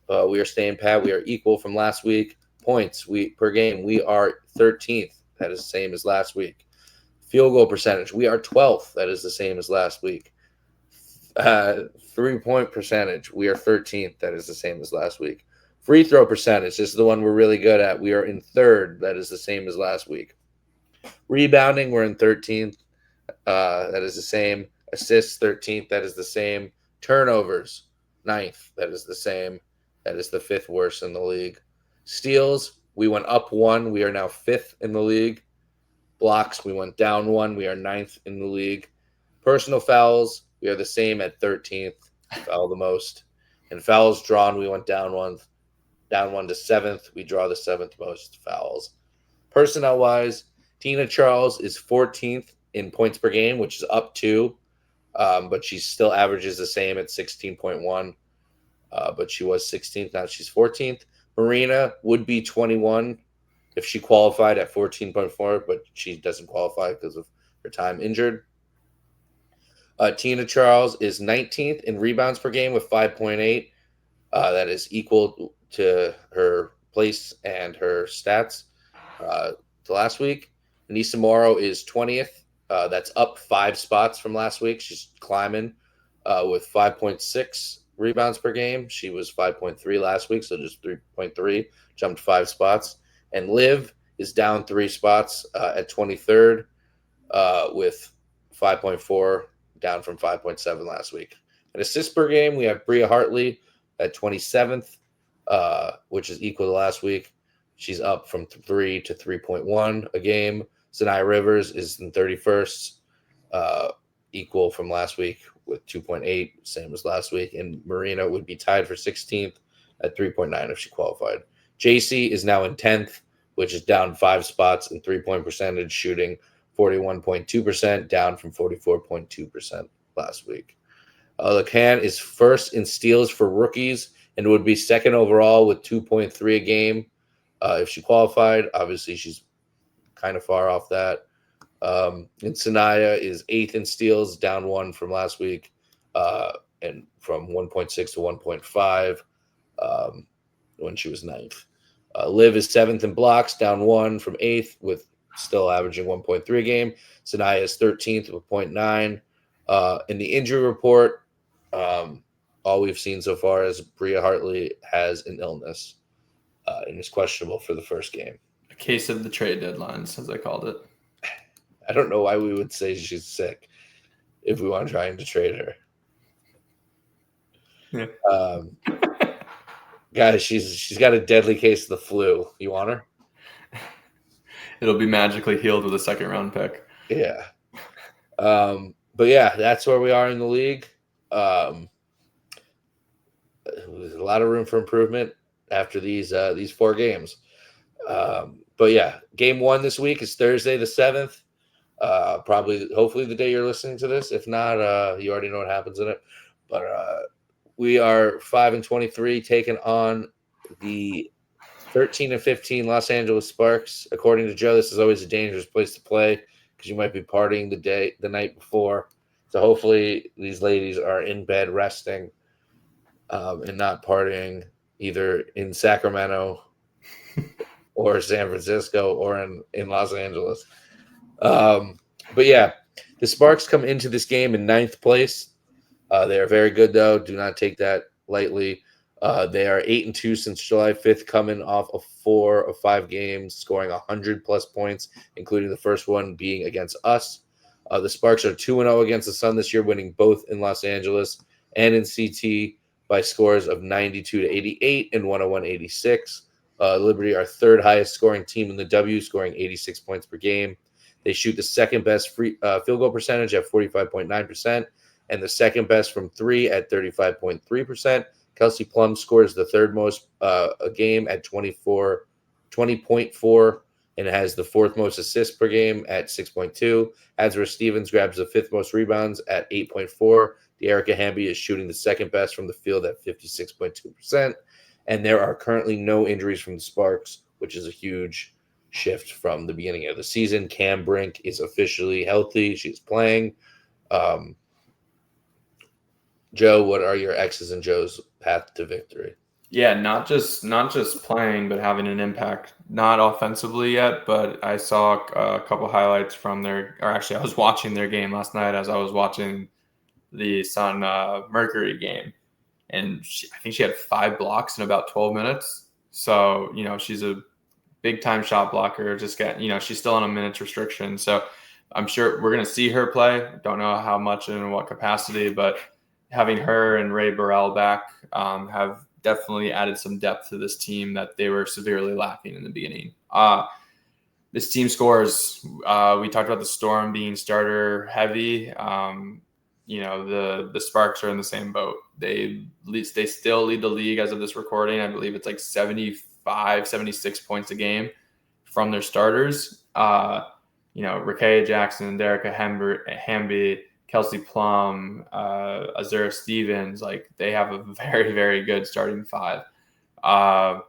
A: we are staying pat. We are equal from last week. Points per game, we are 13th. That is the same as last week. Field goal percentage, we are 12th. That is the same as last week. 3-point percentage, we are 13th. That is the same as last week. Free throw percentage, this is the one we're really good at. We are in 3rd. That is the same as last week. Rebounding, we're in 13th. That is the same. Assists, 13th. That is the same. Turnovers, 9th. That is the same. That is the 5th worst in the league. Steals, we went up 1. We are now 5th in the league. Blocks, we went down 1. We are 9th in the league. Personal fouls, we are the same at 13th. Foul the most. And fouls drawn, we went down 1 to 7th. We draw the 7th most fouls. Personnel-wise, Tina Charles is 14th in points per game, which is up 2. But she still averages the same at 16.1. But she was 16th. Now she's 14th. Marina would be 21 if she qualified at 14.4, but she doesn't qualify because of her time injured. Tina Charles is 19th in rebounds per game with 5.8. That is equal to her place and her stats to last week. Anissa Morrow is 20th. That's up 5 spots from last week. She's climbing with 5.6 rebounds per game. She was 5.3 last week, so just 3.3, jumped 5 spots. And Liv is down 3 spots at 23rd with 5.4, down from 5.7 last week. An assist per game, we have Bria Hartley at 27th, which is equal to last week. She's up from 3 to 3.1 a game. Sanaya Rivers is in 31st, equal from last week with 2.8, same as last week. And Marina would be tied for 16th at 3.9 if she qualified. JC is now in 10th, which is down 5 spots in 3-point percentage, shooting 41.2%, down from 44.2% last week. Lacan is first in steals for rookies and would be second overall with 2.3 a game if she qualified. Obviously, she's kind of far off that. And Sanaya is 8th in steals, down 1 from last week, and from 1.6 to 1.5 when she was 9th. Liv is 7th in blocks, down 1 from 8th, with still averaging 1.3 a game. Sanaya is 13th with 0.9. In the injury report, all we've seen so far is Bria Hartley has an illness and is questionable for the first game.
B: A case of the trade deadlines, as I called it.
A: I don't know why we would say she's sick if we want to try and trade her.
B: Yeah.
A: Guys, she's got a deadly case of the flu. You want her?
B: It'll be magically healed with a second-round pick.
A: Yeah. But yeah, that's where we are in the league. There's a lot of room for improvement after these 4 games. But yeah, game 1 this week is Thursday the 7th. Hopefully the day you're listening to this. If not, you already know what happens in it. But we are 5-23, taking on the 13-15 Los Angeles Sparks. According to Joe, this is always a dangerous place to play because you might be partying the night before. So hopefully these ladies are in bed resting and not partying either in Sacramento or San Francisco or in Los Angeles. But yeah, the Sparks come into this game in 9th place. They are very good, though. Do not take that lightly. They are 8-2 since July 5th, coming off of 4 of 5 games, scoring 100-plus points, including the first one being against us. The Sparks are 2-0 against the Sun this year, winning both in Los Angeles and in CT by scores of 92-88 and 101-86. Liberty, our third highest scoring team in the W, scoring 86 points per game. They shoot the second best field goal percentage at 45.9%. And the second best from 3 at 35.3%. Kelsey Plum scores the third most a game at 20.4 and has the 4th most assists per game at 6.2. Azra Stevens grabs the 5th most rebounds at 8.4. De'Erica Hamby is shooting the second best from the field at 56.2%. And there are currently no injuries from the Sparks, which is a huge shift from the beginning of the season. Cam Brink is officially healthy. She's playing. Joe, what are your X's and Joe's path to victory?
B: Yeah, not just playing, but having an impact. Not offensively yet, but I saw a couple highlights from I was watching their game last night as I was watching the Sun Mercury game, and I think she had 5 blocks in about 12 minutes. So she's a big time shot blocker. Just she's still on a minutes restriction, so I'm sure we're gonna see her play. Don't know how much and in what capacity, but having her and Ray Burrell back have definitely added some depth to this team that they were severely lacking in the beginning. This team scores. We talked about the Storm being starter heavy. The Sparks are in the same boat. They still lead the league as of this recording. I believe it's like 75, 76 points a game from their starters. Rakaya Jackson, De'Erica Hamby, Kelsey Plum, Azura Stevens, they have a very, very good starting 5.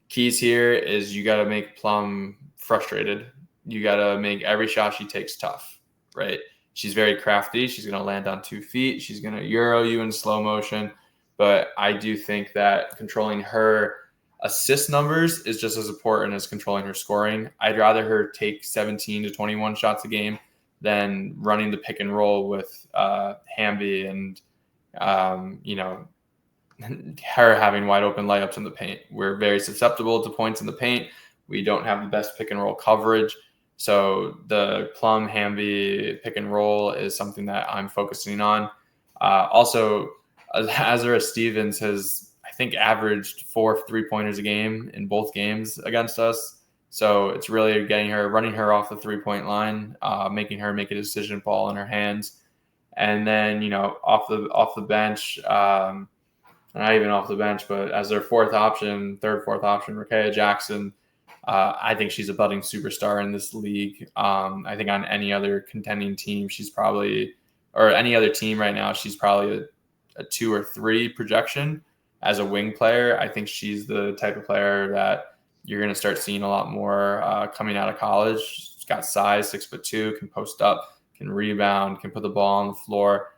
B: Keys here is you got to make Plum frustrated. You got to make every shot she takes tough, right? She's very crafty. She's going to land on 2 feet. She's going to Euro you in slow motion. But I do think that controlling her assist numbers is just as important as controlling her scoring. I'd rather her take 17 to 21 shots a game than running the pick and roll with Hamby and, her having wide open layups in the paint. We're very susceptible to points in the paint. We don't have the best pick and roll coverage. So the Plum Hamby pick and roll is something that I'm focusing on. Also, Azura Stevens has, I think, averaged 4 3-pointers a game in both games against us. So it's really running her off the 3-point line, making her make a decision ball in her hands. And then, off the bench, not even off the bench, but as their fourth option, Rakea Jackson, I think she's a budding superstar in this league. I think on any other contending team, or any other team right now, she's probably a 2 or 3 projection as a wing player. I think she's the type of player that you're going to start seeing a lot more coming out of college. She's got size, 6'2", can post up, can rebound, can put the ball on the floor.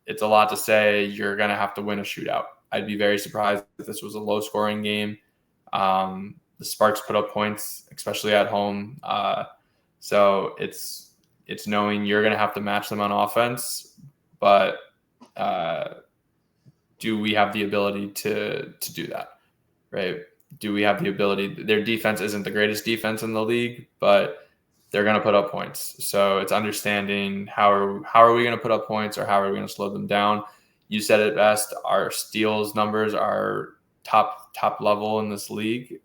B: It's a lot to say you're going to have to win a shootout. I'd be very surprised if this was a low-scoring game. The Sparks put up points, especially at home. So it's knowing you're going to have to match them on offense, but do we have the ability to do that, right? Do we have the ability? Their defense isn't the greatest defense in the league, but they're going to put up points. So it's understanding how are we going to put up points, or how are we going to slow them down? You said it best. Our steals numbers are top level in this league.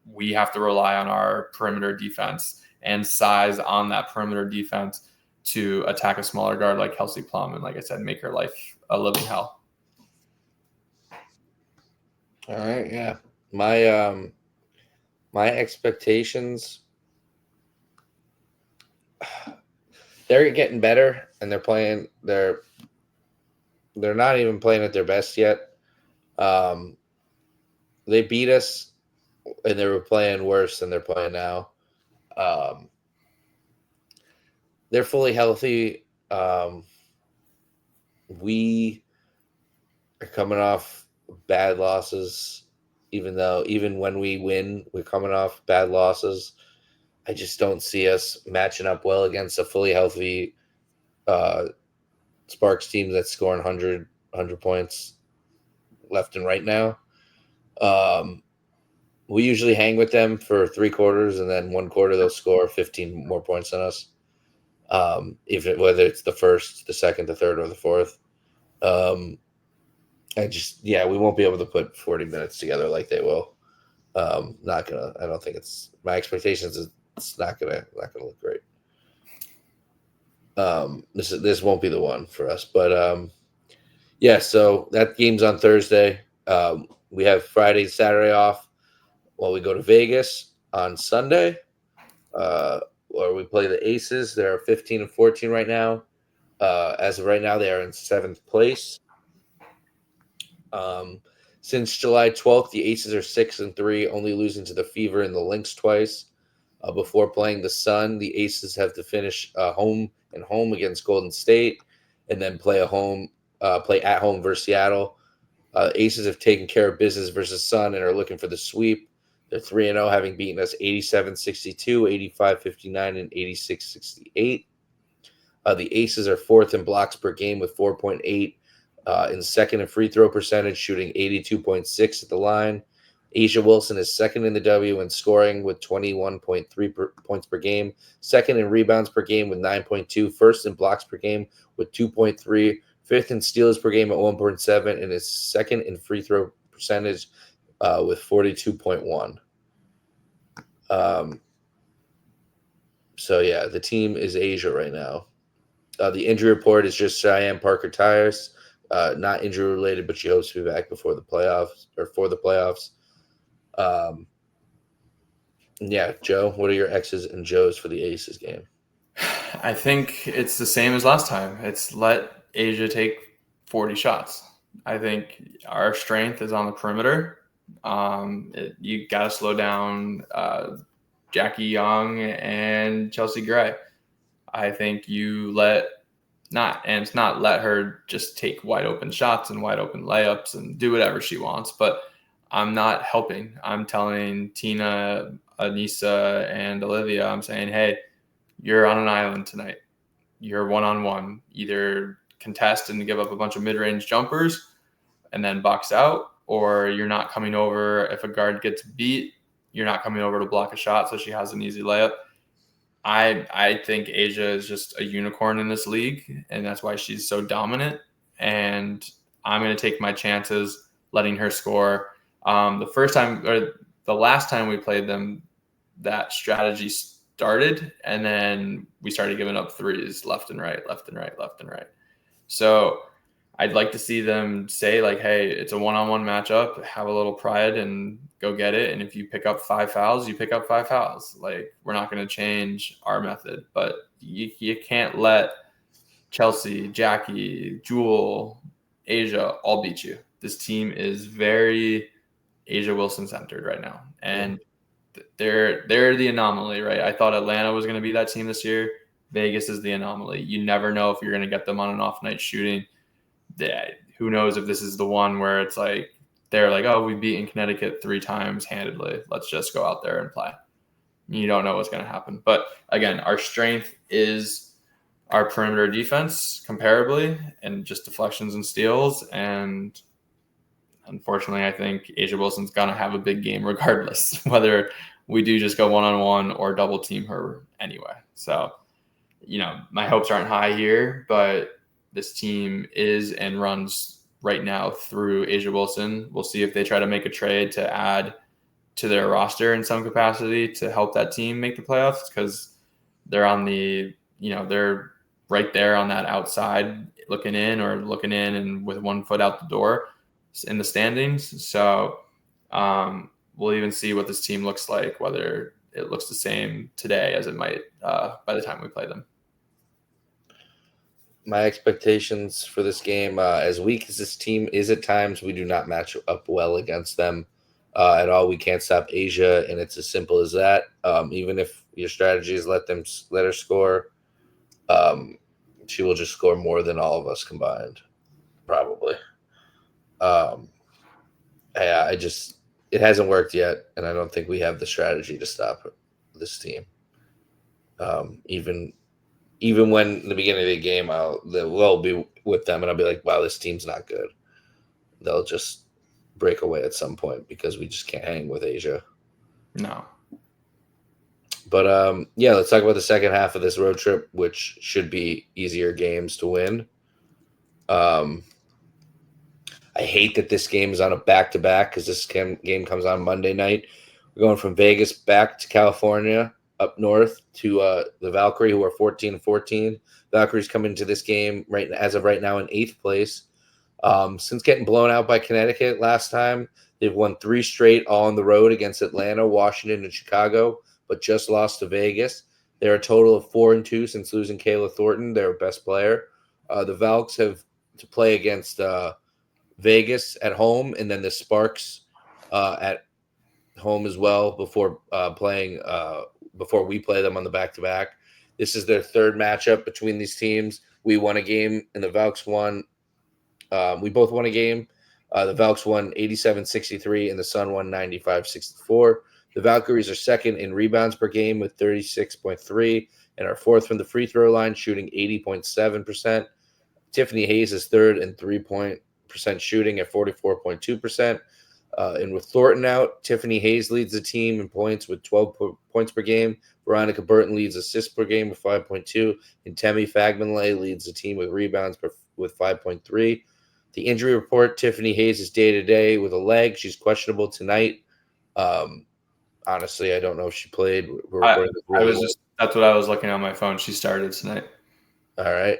B: We have to rely on our perimeter defense and size on that perimeter defense to attack a smaller guard like Kelsey Plum, and like I said, make her life a living hell.
A: All right, yeah. My expectations, they're getting better, and they're not even playing at their best yet. They beat us, and they were playing worse than they're playing now. They're fully healthy. We are coming off bad losses, even when we win, we're coming off bad losses. I just don't see us matching up well against a fully healthy Sparks team that's scoring 100 points left and right now. We usually hang with them for 3 quarters, and then 1 quarter they'll score 15 more points than us. Whether it's the first, the second, the third, or the fourth. We won't be able to put 40 minutes together like they will. I don't think my expectations is it's not gonna look great. This won't be the one for us, but so that game's on Thursday. We have Friday and Saturday off while we go to Vegas on Sunday, where we play the Aces. They're 15 and 14 right now. As of right now, they are in 7th place. Since July 12th, the Aces are 6 and 3, only losing to the Fever and the Lynx twice. Before playing the Sun, the Aces have to finish home against Golden State, and then play at home versus Seattle. Aces have taken care of business versus Sun and are looking for the sweep. They're 3-0, having beaten us 87-62, 85-59, and 86-68. The Aces are 4th in blocks per game with 4.8, in 2nd in free throw percentage, shooting 82.6 at the line. Asia Wilson is 2nd in the W in scoring with 21.3 points per game, 2nd in rebounds per game with 9.2, 1st in blocks per game with 2.3, 5th in steals per game at 1.7, and is 2nd in free throw percentage with 42.1. The team is Asia right now. The injury report is just Cheyenne Parker Tires, not injury related, but she hopes to be back for the playoffs. Joe, what are your X's and Joe's for the Aces game?
B: I think it's the same as last time. It's let Asia take 40 shots. I think our strength is on the perimeter. You got to slow down Jackie Young and Chelsea Gray. I think it's not let her just take wide open shots and wide open layups and do whatever she wants, but I'm not helping. I'm telling Tina, Anissa, and Olivia, I'm saying, hey, you're on an island tonight. You're one-on-one. Either contest and give up a bunch of mid-range jumpers and then box out, or you're not coming over. If a guard gets beat, you're not coming over to block a shot, so she has an easy layup. I think Asia is just a unicorn in this league, and that's why she's so dominant. And I'm going to take my chances letting her score. The last time we played them, that strategy started, and then we started giving up threes left and right, left and right, left and right. So I'd like to see them say, like, hey, it's a one-on-one matchup, have a little pride and go get it. And if you pick up 5 fouls, you pick up 5 fouls. Like, we're not going to change our method, but you can't let Chelsea, Jackie, Jewel, Asia all beat you. This team is very Asia Wilson centered right now. And they're the anomaly, right? I thought Atlanta was going to be that team this year. Vegas is the anomaly. You never know if you're going to get them on an off night shooting. Who knows if this is the one where it's like they're like, oh, we've beaten Connecticut 3 times handedly. Let's just go out there and play. You don't know what's going to happen. But again, our strength is our perimeter defense comparably, and just deflections and steals. And unfortunately, I think Asia Wilson's going to have a big game regardless, whether we do just go one-on-one or double team her anyway. So, my hopes aren't high here, but this team is and runs right now through Asia Wilson. We'll see if they try to make a trade to add to their roster in some capacity to help that team make the playoffs, because they're on they're right there on that outside looking in and with 1 foot out the door in the standings. So we'll even see what this team looks like, whether it looks the same today as it might by the time we play them.
A: My expectations for this game, as weak as this team is at times, we do not match up well against them at all. We can't stop Asia, and it's as simple as that. Even if your strategy is let her score, she will just score more than all of us combined, probably. It hasn't worked yet, and I don't think we have the strategy to stop this team. Even when in the beginning of the game, we'll be with them, and I'll be like, wow, this team's not good. They'll just break away at some point because we just can't hang with Asia.
B: No.
A: But, let's talk about the second half of this road trip, which should be easier games to win. I hate that this game is on a back-to-back because this game comes on Monday night. We're going from Vegas back to California, up north to the Valkyrie, who are 14-14. Valkyries come into this game as of right now in 8th place. Since getting blown out by Connecticut last time, they've won 3 straight all on the road against Atlanta, Washington, and Chicago, but just lost to Vegas. They're a total of 4-2 since losing Kayla Thornton, their best player. The Valks have to play against Vegas at home, and then the Sparks at home as well before we play them on the back-to-back. This is their third matchup between these teams. We won a game, and the Valks won. We both won a game. The Valks won 87-63, and the Sun won 95-64. The Valkyries are second in rebounds per game with 36.3, and are fourth from the free throw line, shooting 80.7%. Tiffany Hayes is third in 3-point percent shooting at 44.2%. And with Thornton out, Tiffany Hayes leads the team in points with 12 points per game. Veronica Burton leads assists per game with 5.2. And Temi Fagmanley leads the team with rebounds with 5.3. The injury report, Tiffany Hayes is day-to-day with a leg. She's questionable tonight. Honestly, I don't know if she played.
B: That's what I was looking on my phone. She started tonight.
A: All right.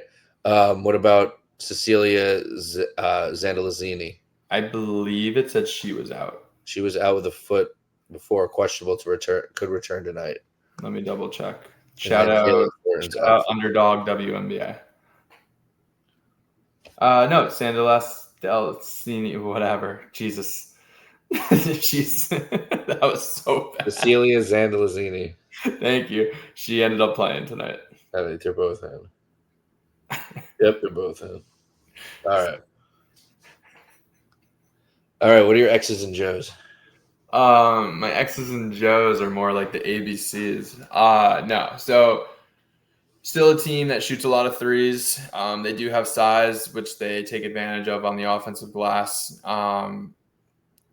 A: What about Cecilia Zandalazzini?
B: I believe it said she was out.
A: She was out with a foot before, questionable to return. Could return tonight.
B: Let me double check. Shout out underdog wnba. No, Zandalazzini, whatever. Jesus. That was so bad.
A: Cecilia Zandalazzini.
B: Thank you. She ended up playing tonight.
A: I think they're both in. Yep, they're both in. All right. What are your X's and Joes?
B: My X's and Joes are more like the ABCs. No. So still a team that shoots a lot of threes. They do have size, which they take advantage of on the offensive glass.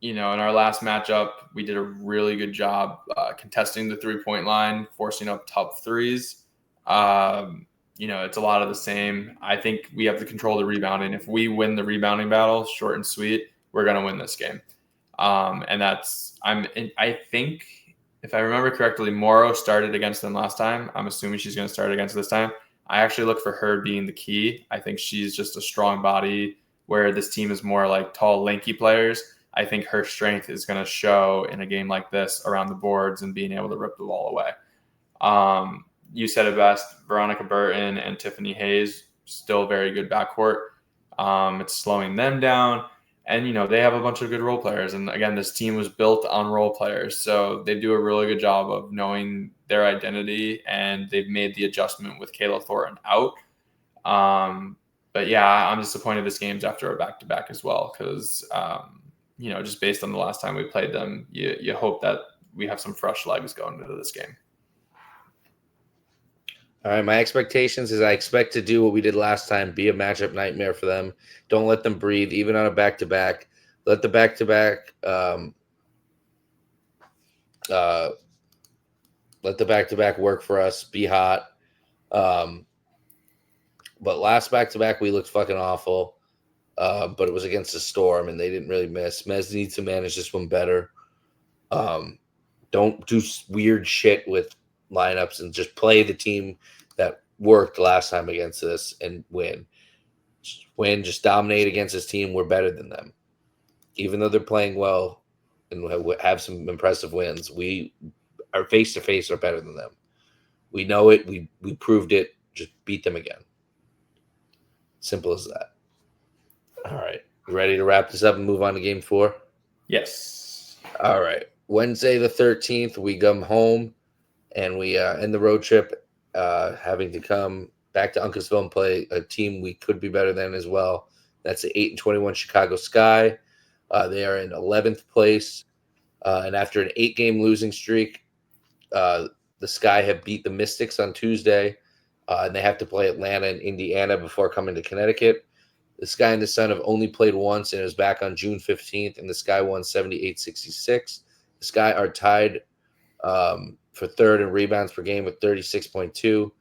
B: in our last matchup, we did a really good job contesting the 3-point line, forcing up tough threes. It's a lot of the same. I think we have to control the rebounding. If we win the rebounding battle, short and sweet, we're going to win this game. I think, if I remember correctly, Morrow started against them last time. I'm assuming she's going to start against this time. I actually look for her being the key. I think she's just a strong body, where this team is more like tall, lanky players. I think her strength is going to show in a game like this around the boards and being able to rip the ball away. You said it best. Veronica Burton and Tiffany Hayes, still very good backcourt. It's slowing them down. And, they have a bunch of good role players. And again, this team was built on role players. So they do a really good job of knowing their identity, and they've made the adjustment with Kayla Thornton out. But yeah, I'm disappointed this game's after a back-to-back as well, because, just based on the last time we played them, you hope that we have some fresh legs going into this game.
A: All right, my expectations is I expect to do what we did last time, be a matchup nightmare for them. Don't let them breathe, even on a back-to-back. Let the back-to-back work for us, be hot. But last back-to-back, we looked fucking awful. But it was against the Storm, and they didn't really miss. Mez needs to manage this one better. Don't do weird shit with lineups and just play the team that worked last time against this and win. Just dominate against this team. We're better than them. Even though they're playing well and have some impressive wins, we are face-to-face are better than them. We know it. We proved it. Just beat them again. Simple as that. All right. You ready to wrap this up and move on to game 4?
B: Yes.
A: All right. Wednesday the 13th, we come home and we end the road trip having to come back to Uncasville and play a team we could be better than as well. That's the 8-21 Chicago Sky. They are in 11th place. And after an 8-game losing streak, the Sky have beat the Mystics on Tuesday. And they have to play Atlanta and Indiana before coming to Connecticut. The Sky and the Sun have only played once, and it was back on June 15th, and the Sky won 78-66. The Sky are tied for third in rebounds per game with 36.2,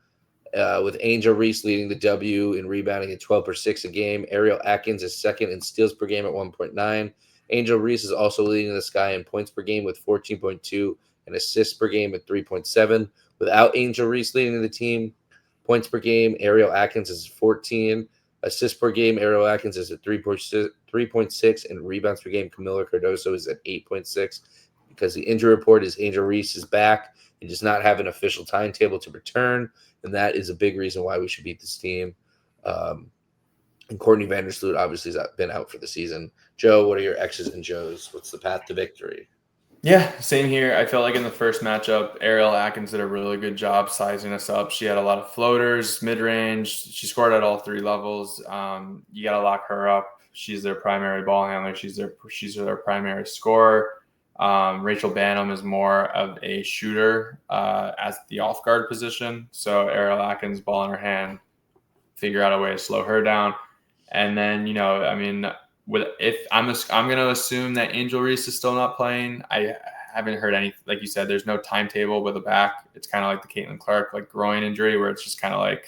A: with Angel Reese leading the W in rebounding at 12 per 6 a game. Ariel Atkins is second in steals per game at 1.9. Angel Reese is also leading the Sky in points per game with 14.2 and assists per game at 3.7. Without Angel Reese leading the team, points per game, Ariel Atkins is 14. Assists per game, Ariel Atkins is at 3.6, and rebounds per game, Camila Cardoso is at 8.6. Because the injury report is Angel Reese is back and does not have an official timetable to return, and that is a big reason why we should beat this team. And Courtney Vandersloot obviously has been out for the season. Joe, what are your X's and Joes? What's the path to victory?
B: Yeah, same here. I felt like in the first matchup, Ariel Atkins did a really good job sizing us up. She had a lot of floaters, mid-range. She scored at all 3 levels. You got to lock her up. She's their primary ball handler. She's their primary scorer. Rachel Banham is more of a shooter as the off-guard position. So Ariel Atkins, ball in her hand, figure out a way to slow her down. And then, if I'm going to assume that Angel Reese is still not playing. I haven't heard any, like you said, there's no timetable with a back. It's kind of like the Caitlin Clark groin injury, where it's just kind of like,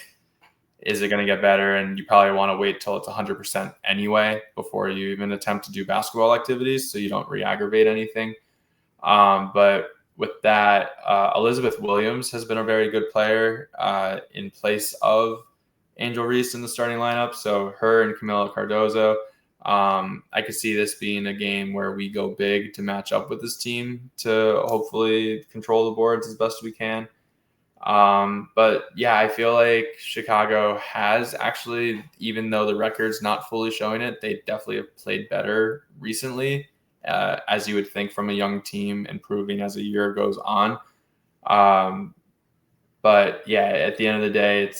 B: is it going to get better? And you probably want to wait till it's 100% anyway before you even attempt to do basketball activities, so you don't re-aggravate anything. But with that, Elizabeth Williams has been a very good player in place of Angel Reese in the starting lineup. So her and Camila Cardozo. I could see this being a game where we go big to match up with this team to hopefully control the boards as best we can. But yeah, I feel like Chicago has actually, even though the record's not fully showing it, they definitely have played better recently, as you would think from a young team improving as a year goes on. But yeah, at the end of the day,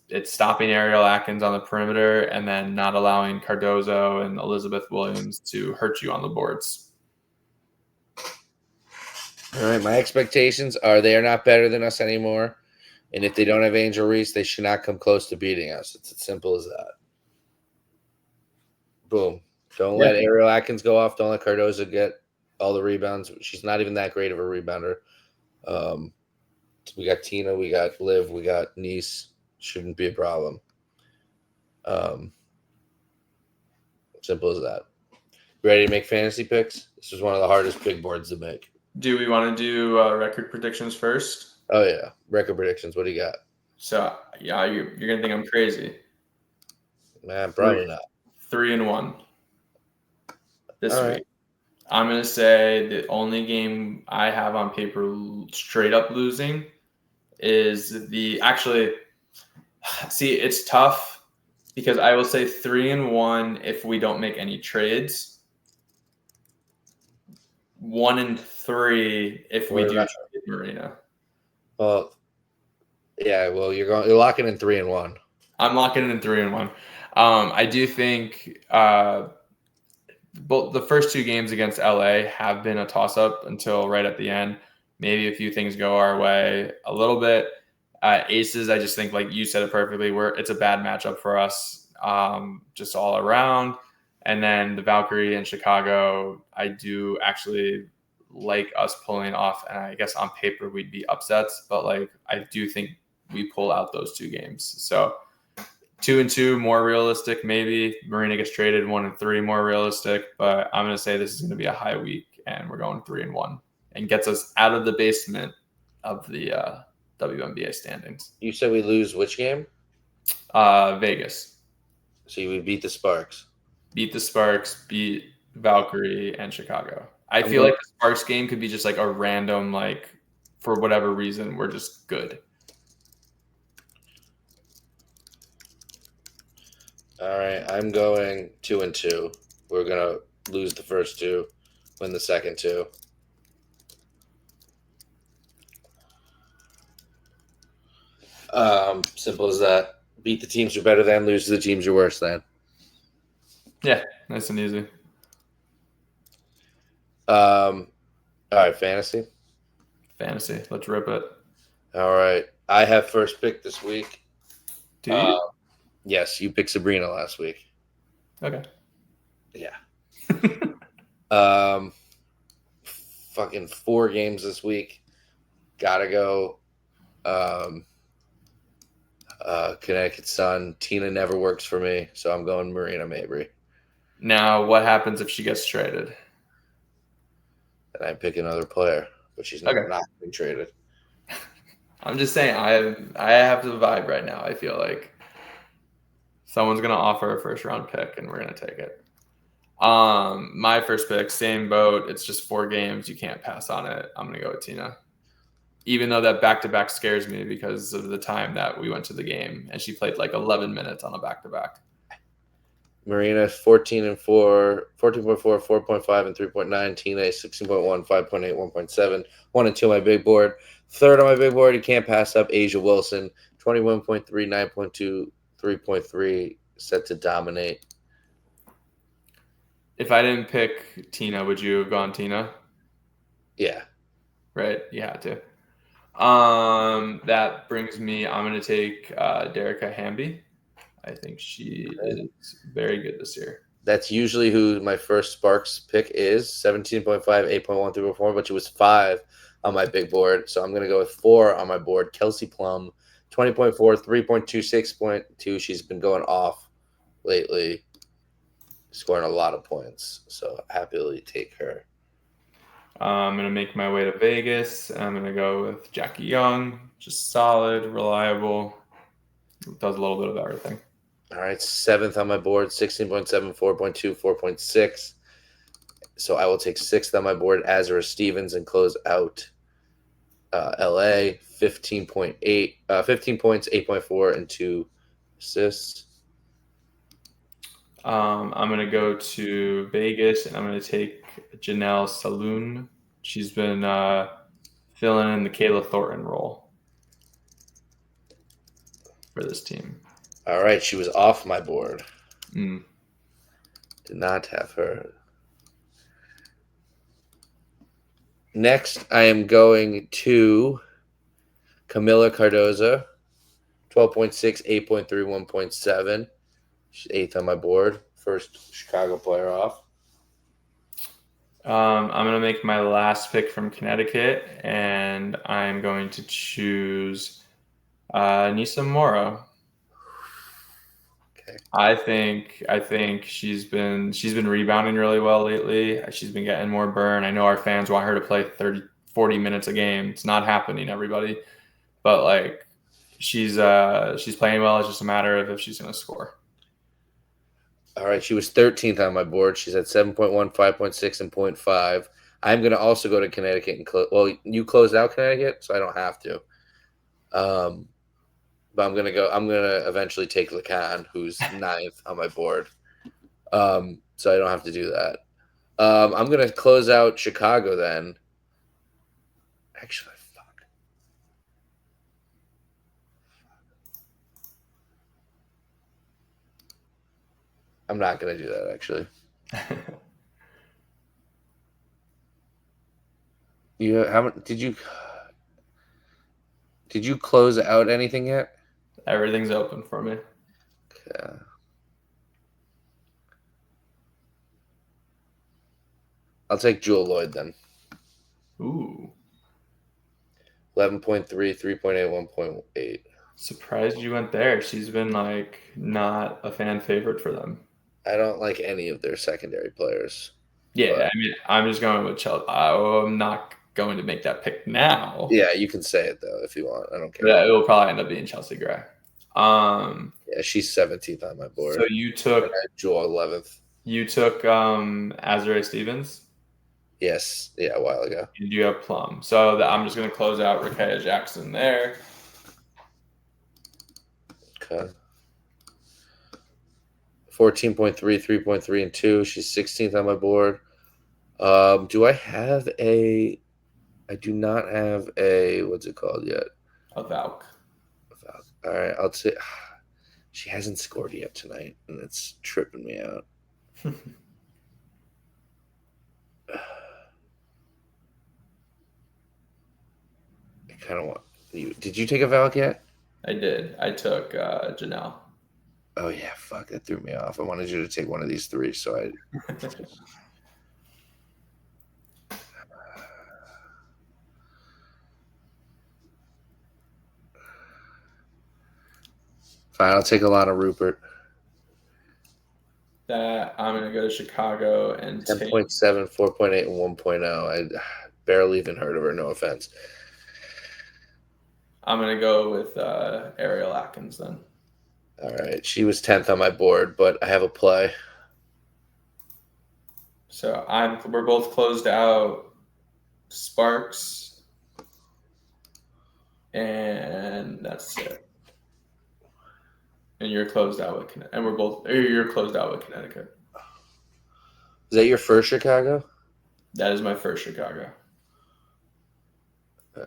B: it's stopping Ariel Atkins on the perimeter and then not allowing Cardozo and Elizabeth Williams to hurt you on the boards.
A: All right, my expectations are they are not better than us anymore. And if they don't have Angel Reese, they should not come close to beating us. It's as simple as that. Boom. Don't let Ariel Atkins go off. Don't let Cardoza get all the rebounds. She's not even that great of a rebounder. We got Tina, we got Liv, we got Nice. Shouldn't be a problem. Simple as that. Ready to make fantasy picks? This is one of the hardest big boards to make.
B: Do we want to do record predictions first?
A: Oh, yeah. Record predictions. What do you got?
B: So, yeah, you're going to think I'm crazy.
A: Man, probably not.
B: 3-1 this
A: All
B: week.
A: right.
B: I'm going to say the only game I have on paper straight up losing is actually, see, it's tough because I will say 3-1 if we don't make any trades. 1-3 if we do trade Marina.
A: Well, yeah, well, you're locking in 3-1.
B: I'm locking in 3-1. I do think both the first two games against LA have been a toss-up until right at the end. Maybe a few things go our way a little bit. Aces, I just think, like you said it perfectly, it's a bad matchup for us, just all around. And then the Valkyrie and Chicago, I do actually like us pulling off. And I guess on paper we'd be upsets, but like I do think we pull out those two games. So 2-2 more realistic, maybe. Marina gets traded. 1-3 more realistic, but I'm going to say this is going to be a high week, and we're going 3-1, and gets us out of the basement of the WNBA standings.
A: You said we lose which game?
B: Vegas.
A: So you would beat the Sparks.
B: Beat the Sparks, beat Valkyrie, and Chicago. I feel like the Sparks game could be just like a random, like, for whatever reason, we're just good.
A: All right, I'm going 2-2. We're gonna lose the first two, win the second two. Simple as that. Beat the teams you're better than, lose to the teams you're worse than.
B: Yeah, nice and easy.
A: All right, fantasy.
B: Fantasy, let's rip it.
A: All right, I have first pick this week.
B: Do you?
A: Yes, you picked Sabrina last week.
B: Okay.
A: Yeah. Fucking 4 games this week. Gotta go. Connecticut Sun. Tina never works for me, so I'm going Marina Mabry.
B: Now, what happens if she gets traded?
A: And I pick another player, but she's not being traded.
B: I'm just saying, I have the vibe right now. I feel like someone's gonna offer a first round pick, and we're gonna take it. My first pick, same boat. It's just 4 games. You can't pass on it. I'm gonna go with Tina. Even though that back-to-back scares me because of the time that we went to the game and she played like 11 minutes on a back-to-back.
A: Marina 14-4, 14.4, 4.5, and 3.9. Tina 16.1, 5.8, 1.7. 1 and 2 on my big board. Third on my big board, you can't pass up Asia Wilson. 21.3, 9.2, 3.3, set to dominate.
B: If I didn't pick Tina, would you have gone Tina?
A: Yeah.
B: Right? You had to. That brings me, I'm going to take Derica Hamby. I think she is very good this year.
A: That's usually who my first Sparks pick is. 17.5, 8.1, 3.4, but she was 5 on my big board. So I'm going to go with 4 on my board. Kelsey Plum, 20.4, 3.2, 6.2. She's been going off lately, scoring a lot of points. So happily take her.
B: I'm going to make my way to Vegas. I'm going to go with Jackie Young. Just solid, reliable. Does a little bit of everything.
A: All right, 7th on my board, 16.7, 4.2, 4.6. So I will take 6th on my board, Azura Stevens, and close out LA, 15 points, 8.4, and 2 assists.
B: I'm going to go to Vegas, and I'm going to take Janelle Saloon. She's been filling in the Kayla Thornton role for this team.
A: All right, she was off my board.
B: Did
A: not have her. Next, I am going to Camila Cardoza, 12.6, 8.3, 1.7. She's 8th on my board. first Chicago player off.
B: I'm going to make my last pick from Connecticut, and I'm going to choose Nisa Moro.
A: Okay.
B: I think she's been rebounding really well lately. She's been getting more burn. I know our fans want her to play 30, 40 minutes a game. It's not happening, everybody. But like she's playing well. It's just a matter of if she's going to score.
A: All right, she was 13th on my board. She's at 7.1, 5.6, and 0.5. I'm going to also go to Connecticut and close. Well, you closed out Connecticut, so I don't have to. But I'm going to eventually take Lacan, who's 9th on my board. So I don't have to do that. I'm going to close out Chicago then. Actually, fuck. I'm not going to do that, actually. Did you close out anything yet?
B: Everything's open for me.
A: Okay. I'll take Jewel Lloyd then.
B: Ooh.
A: 11.3, 3.8, 1.8.
B: Surprised you went there. She's been like not a fan favorite for them.
A: I don't like any of their secondary players.
B: Yeah,
A: but,
B: I mean, I'm just going with Chelsea. I'm not going to make that pick now.
A: Yeah, you can say it though if you want. I don't care.
B: But it will probably end up being Chelsea Gray.
A: Yeah, she's 17th on my board.
B: So you took
A: Jewel 11th.
B: You took Azure Stevens.
A: Yes, yeah, a while ago.
B: And you have Plum. So I'm just going to close out Rakaya Jackson there.
A: Okay. 14.3, 3.3, and 2. She's 16th on my board. Do I have a... I do not have a... What's it called yet?
B: A Valk.
A: All right, I'll say... She hasn't scored yet tonight, and it's tripping me out. I kind of want... Did you take a Valk yet?
B: I did. I took Janelle.
A: Oh, yeah, fuck, that threw me off. I wanted you to take one of these three, so I... Fine, I'll take a lot of Rupert.
B: That I'm going to go to Chicago and
A: 10.7, 4.8, and 1.0. I barely even heard of her, no offense.
B: I'm going to go with Ariel Atkins then.
A: All right. She was 10th on my board, but I have a play.
B: So we're both closed out. Sparks. And that's it. And you're closed out with Connecticut. And you're closed out with Connecticut.
A: Is that your first Chicago?
B: That is my first Chicago.
A: I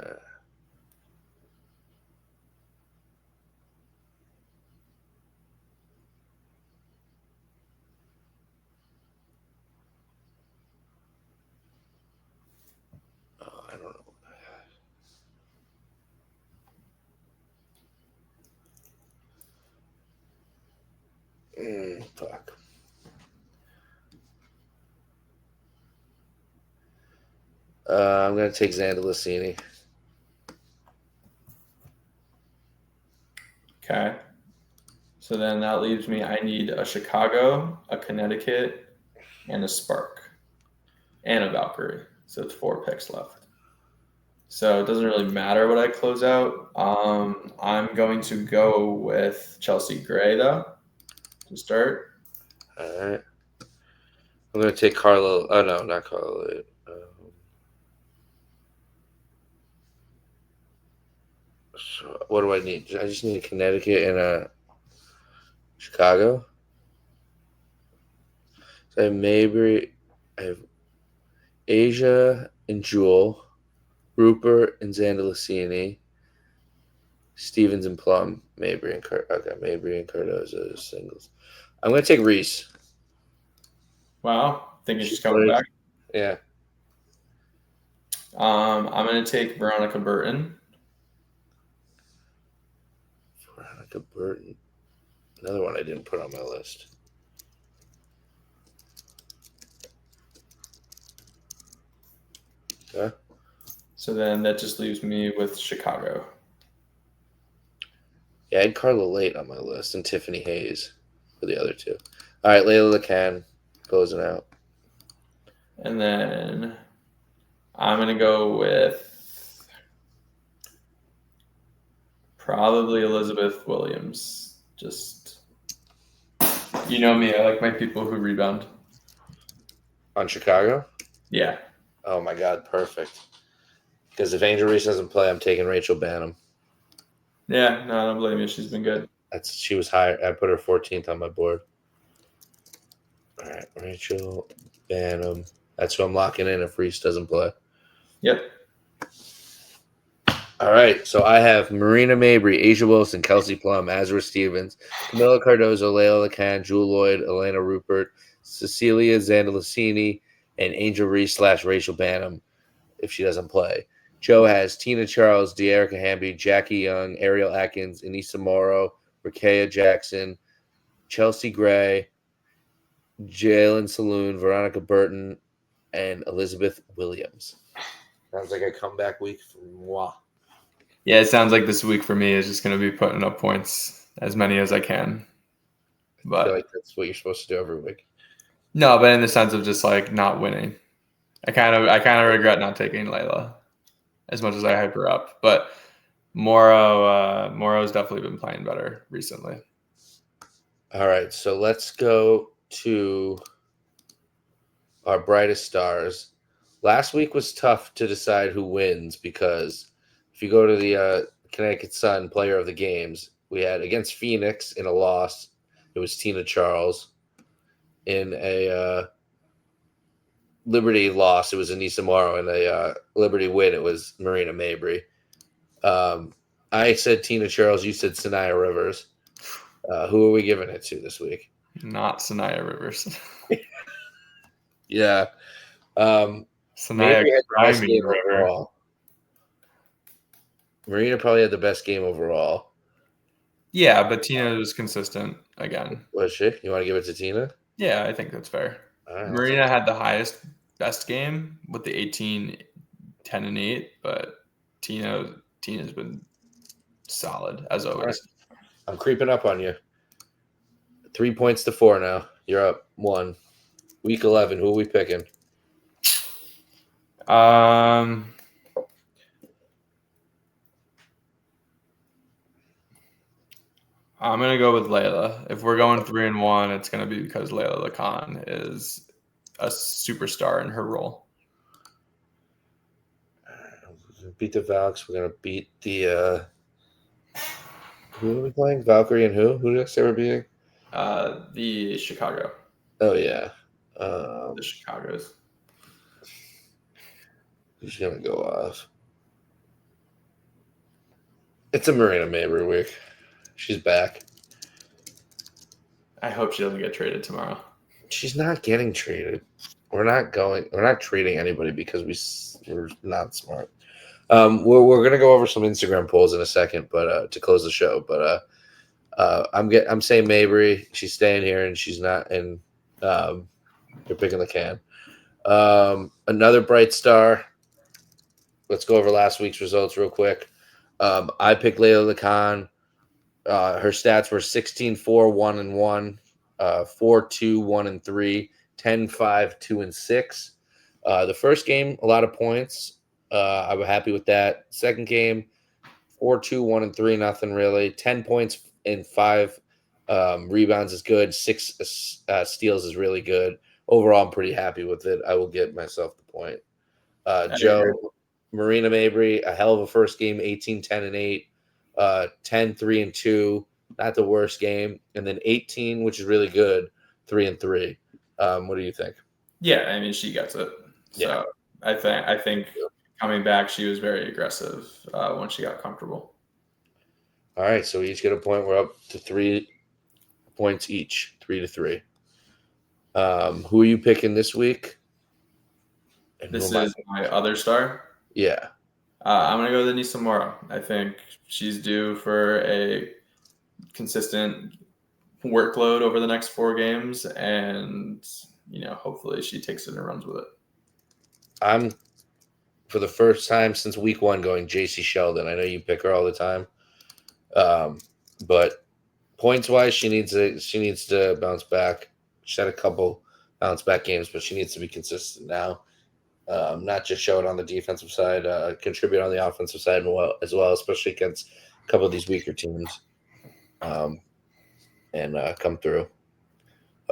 A: don't know. Fuck. I'm going to take Xander Lassini.
B: Okay. So then that leaves me, I need a Chicago, a Connecticut, and a Spark, and a Valkyrie. So it's 4 picks left. So it doesn't really matter what I close out. I'm going to go with Chelsea Gray, though, to start.
A: All right. I'm going to take Carlo. Oh, no, not Carlo. So what do I need? I just need a Connecticut and a Chicago. So I have Mabry. I have Asia and Jewel. Rupert and Xander Lassini. Stevens and Plum. Mabry and Cardozo as singles. I'm going to take Reese.
B: Wow. Think she's coming back?
A: Yeah.
B: I'm going to take Veronica Burton.
A: Veronica Burton. Another one I didn't put on my list. Okay.
B: So then that just leaves me with Chicago.
A: Yeah, I had Carla Late on my list and Tiffany Hayes for the other two. All right, Layla LeCan closing out.
B: And then I'm going to go with probably Elizabeth Williams. Just, you know me, I like my people who rebound.
A: On Chicago?
B: Yeah.
A: Oh, my God, perfect. Because if Angel Reese doesn't play, I'm taking Rachel Banham.
B: Yeah, no, I don't blame you. She's been good.
A: She was high. I put her 14th on my board. All right, Rachel Banham. That's who I'm locking in if Reese doesn't play.
B: Yep.
A: All right, so I have Marina Mabry, Asia Wilson, Kelsey Plum, Azra Stevens, Camila Cardozo, Layla LeCan, Jewel Lloyd, Elena Rupert, Cecilia Zandalicini, and Angel Reese / Rachel Banham if she doesn't play. Joe has Tina Charles, De'Erica Hamby, Jackie Young, Ariel Atkins, Anissa Morrow, Rakea Jackson, Chelsea Gray, Jalen Saloon, Veronica Burton, and Elizabeth Williams. Sounds like a comeback week for moi.
B: Yeah, it sounds like this week for me is just going to be putting up points, as many as I can.
A: I feel like that's what you're supposed to do every week.
B: No, but in the sense of just like not winning. I kind of regret not taking Layla as much as I hype her up. But Moro's definitely been playing better recently.
A: All right, so let's go to our brightest stars. Last week was tough to decide who wins because if you go to the Connecticut Sun player of the games, we had against Phoenix in a loss, it was Tina Charles. In a Liberty loss, it was Anissa Morrow. In a Liberty win, it was Marina Mabry. I said Tina Charles. You said Sanaya Rivers. Who are we giving it to this week?
B: Not Sanaya Rivers.
A: Yeah.
B: Sanaya
A: Mabry had the best game
B: River.
A: overall. Marina probably had the best game overall.
B: Yeah, but Tina was consistent again.
A: Was she? You want to give it to Tina?
B: Yeah, I think that's fair.
A: Right,
B: Marina had the best game with the 18, 10, and 8, but Tina's been solid as always.
A: Right. I'm creeping up on you. 3 points to 4 now. You're up 1. Week 11. Who are we picking?
B: I'm gonna go with Layla. If we're going 3-1, it's gonna be because Layla LeCan is a superstar in her role.
A: Beat the Valks. We're gonna beat the. Who are we playing? Valkyrie and who? Who did I say we're beating?
B: The Chicago.
A: Oh yeah.
B: The Chicagos.
A: Who's gonna go off? It's a Marina Mabry week. She's back.
B: I hope she doesn't get traded tomorrow.
A: She's not getting traded. We're not trading anybody because we're not smart. We're gonna go over some Instagram polls in a second, but to close the show. But I'm saying Mabry. She's staying here, and she's not. And you're picking the can. Another bright star. Let's go over last week's results real quick. I picked Layla LeCan. Her stats were 16-4, 1-1, 4-2, 1-3, 10-5, 2-6. The first game, a lot of points. I was happy with that. Second game, 4-2, 1-3, nothing really. 10 points and 5 rebounds is good. 6 steals is really good. Overall, I'm pretty happy with it. I will get myself the point. Joe, Marina Mabry, a hell of a first game, 18, 10, and 8. 10, 3, and 2, not the worst game. And then 18, which is really good, 3 and 3. What do you think?
B: Yeah, I mean, she gets it. So yeah. I think coming back, she was very aggressive once she got comfortable.
A: All right, so we each get a point. We're up to 3 points each, 3-3. Who are you picking this week?
B: And this is my other star?
A: Yeah.
B: I'm going to go with Anissa Morrow. I think she's due for a consistent workload over the next 4 games, and hopefully she takes it and runs with it.
A: I'm for the first time since week 1 going JC Sheldon. I know you pick her all the time. But points wise, she needs to bounce back. She's had a couple bounce back games, but she needs to be consistent now. Not just show it on the defensive side, contribute on the offensive side as well, especially against a couple of these weaker teams, and come through.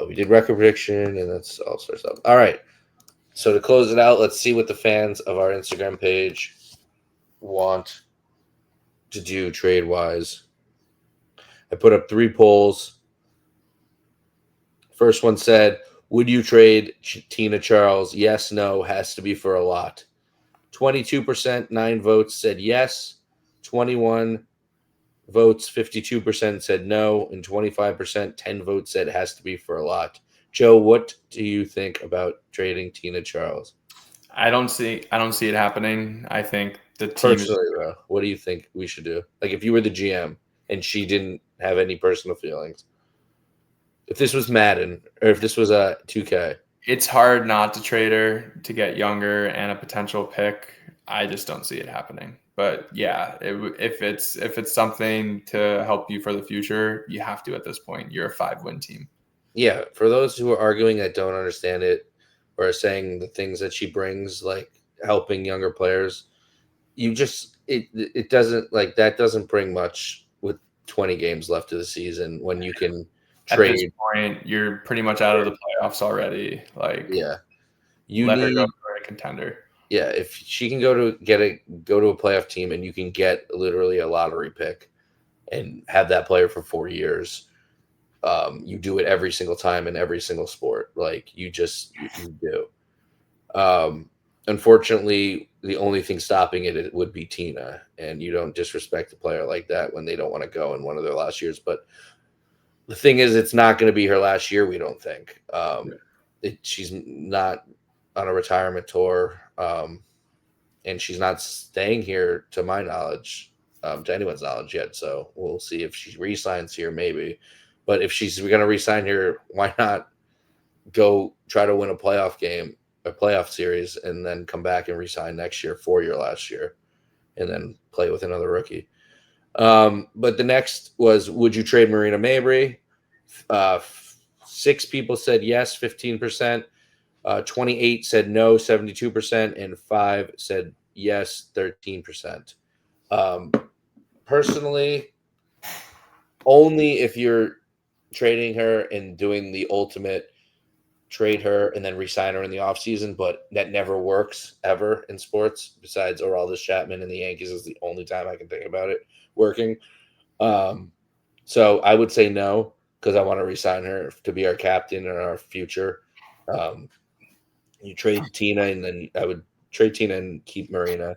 A: We did record prediction, and that's all sorts of stuff. All right. So to close it out, let's see what the fans of our Instagram page want to do trade-wise. I put up 3 polls. First one said, would you trade Tina Charles? Yes, no, has to be for a lot. 22%, 9 votes said yes. 21 votes, 52% said no. And 25%, 10 votes said has to be for a lot. Joe, what do you think about trading Tina Charles?
B: I don't see it happening. I think the team
A: Personally, though, what do you think we should do? Like, if you were the GM and she didn't have any personal feelings, if this was Madden or if this was a 2K,
B: it's hard not to trade her to get younger and a potential pick. I just don't see it happening. But yeah, if it's something to help you for the future, you have to at this point. You're a 5-win team.
A: Yeah, for those who are arguing that don't understand it or are saying the things that she brings, like helping younger players, it doesn't, like, that doesn't bring much with 20 games left of the season when you can trade.
B: At this point, you're pretty much out of the playoffs already. Like,
A: Yeah, you
B: let her go
A: need.
B: for a contender.
A: Yeah, if she can go to a playoff team and you can get literally a lottery pick and have that player for 4 years, you do it every single time in every single sport. Like, you do. Unfortunately, the only thing stopping it would be Tina, and you don't disrespect a player like that when they don't want to go in one of their last years. But the thing is, it's not going to be her last year, we don't think. She's not on a retirement tour, and she's not staying here, to my knowledge, to anyone's knowledge yet. So we'll see if she re-signs here, maybe. But if she's going to re-sign here, why not go try to win a playoff series, and then come back and re-sign next year for your last year, and then play with another rookie. But the next was, would you trade Marina Mabry? 6 people said yes, 15%. 28 said no, 72%, and 5 said yes, 13%. Personally, only if you're trading her and doing the ultimate trade her and then re-sign her in the offseason, but that never works ever in sports. Besides Aroldis Chapman and the Yankees is the only time I can think about it working. So I would say no, because I want to re-sign her to be our captain and our future. You trade Tina, and then I would trade Tina and keep Marina.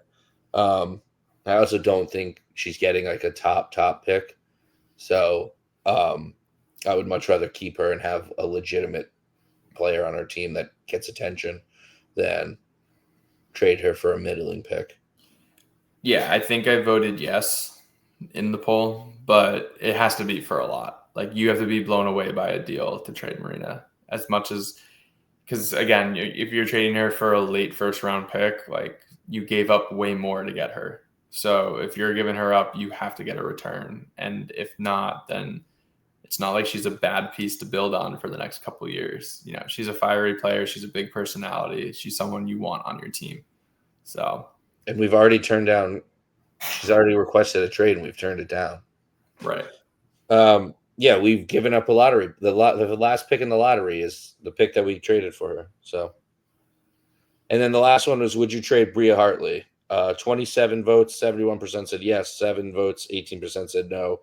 A: I also don't think she's getting like a top pick. So I would much rather keep her and have a legitimate player on our team that gets attention than trade her for a middling pick.
B: Yeah, I think I voted yes in the poll, but it has to be for a lot. Like, you have to be blown away by a deal to trade Marina, as much as, because again, if you're trading her for a late first round pick, like, you gave up way more to get her. So if you're giving her up, you have to get a return. And if not, then it's not like she's a bad piece to build on for the next couple of years. You know, she's a fiery player. She's a big personality. She's someone you want on your team. So,
A: and we've already turned down. She's already requested a trade, and we've turned it down.
B: Right.
A: Yeah, we've given up a lottery. The last pick in the lottery is the pick that we traded for her. So, and then the last one was, would you trade Bria Hartley? 27 votes, 71% said yes. 7 votes, 18% said no.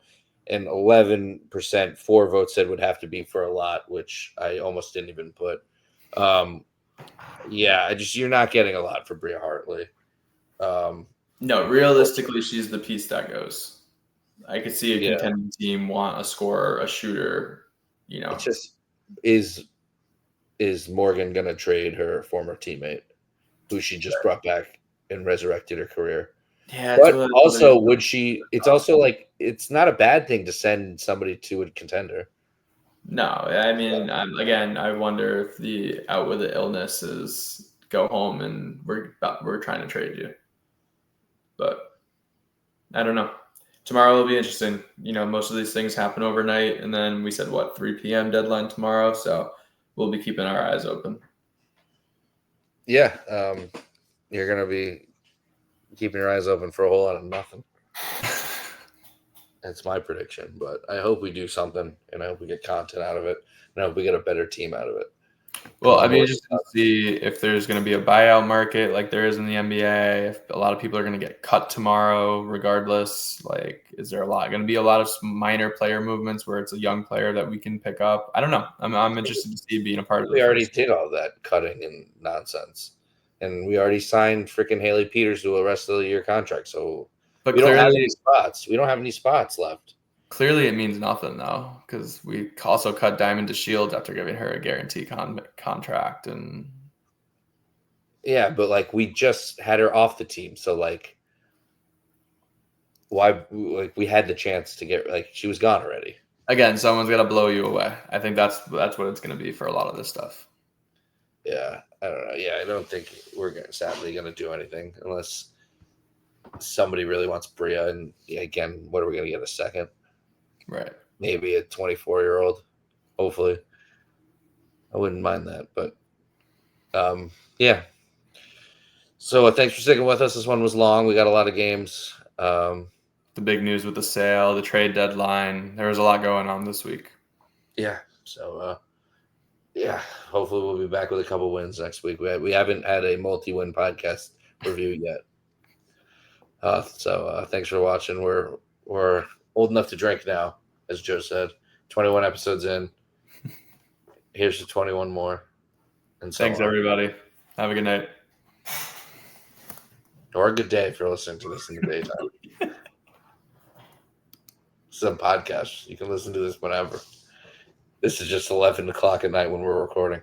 A: And 11%, 4 votes said would have to be for a lot, which I almost didn't even put. Yeah, you're not getting a lot for Bria Hartley.
B: No, realistically, she's the piece that goes. I could see a contending team want a scorer, a shooter. You know,
A: it's just, is Morgan going to trade her former teammate, who she just brought back and resurrected her career?
B: Yeah,
A: but also, would she? It's also like, it's not a bad thing to send somebody to a contender.
B: No, I mean, again, I wonder if the out with the illness is go home and we're trying to trade you. But I don't know. Tomorrow will be interesting. Most of these things happen overnight, and then we said 3 p.m. deadline tomorrow, so we'll be keeping our eyes open.
A: Yeah, you're gonna be keeping your eyes open for a whole lot of nothing. That's my prediction, but I hope we do something, and I hope we get content out of it, and I hope we get a better team out of it.
B: Well, I'd be interested to see if there's going to be a buyout market like there is in the NBA. If a lot of people are going to get cut tomorrow, regardless. Like, is there going to be a lot of minor player movements where it's a young player that we can pick up? I don't know. I'm interested to see being a part of it.
A: We already did all that cutting and nonsense, and we already signed freaking Haley Peters to a rest of the year contract. So, but we don't have any spots. We don't have any spots left.
B: Clearly, it means nothing, though, because we also cut Diamond to Shields after giving her a guarantee contract. And
A: yeah, but like we just had her off the team, so like, why? Like we had the chance to get she was gone already.
B: Again, someone's got to blow you away. I think that's what it's going to be for a lot of this stuff.
A: Yeah, I don't know. Yeah, I don't think we're sadly going to do anything unless somebody really wants Bria. And again, what are we going to get a second?
B: Right.
A: Maybe a 24-year-old. Hopefully. I wouldn't mind that. But, yeah. So thanks for sticking with us. This one was long. We got a lot of games.
B: The big news with the sale, the trade deadline. There was a lot going on this week.
A: Yeah. So, yeah, hopefully we'll be back with a couple wins next week. We haven't had a multi-win podcast review yet. So thanks for watching. We're old enough to drink now, as Joe said. 21 episodes in. Here's to 21 more. And so
B: thanks, everybody. Have a good night.
A: Or a good day if you're listening to this in the daytime. Some podcasts. You can listen to this whenever. This is just 11 o'clock at night when we're recording.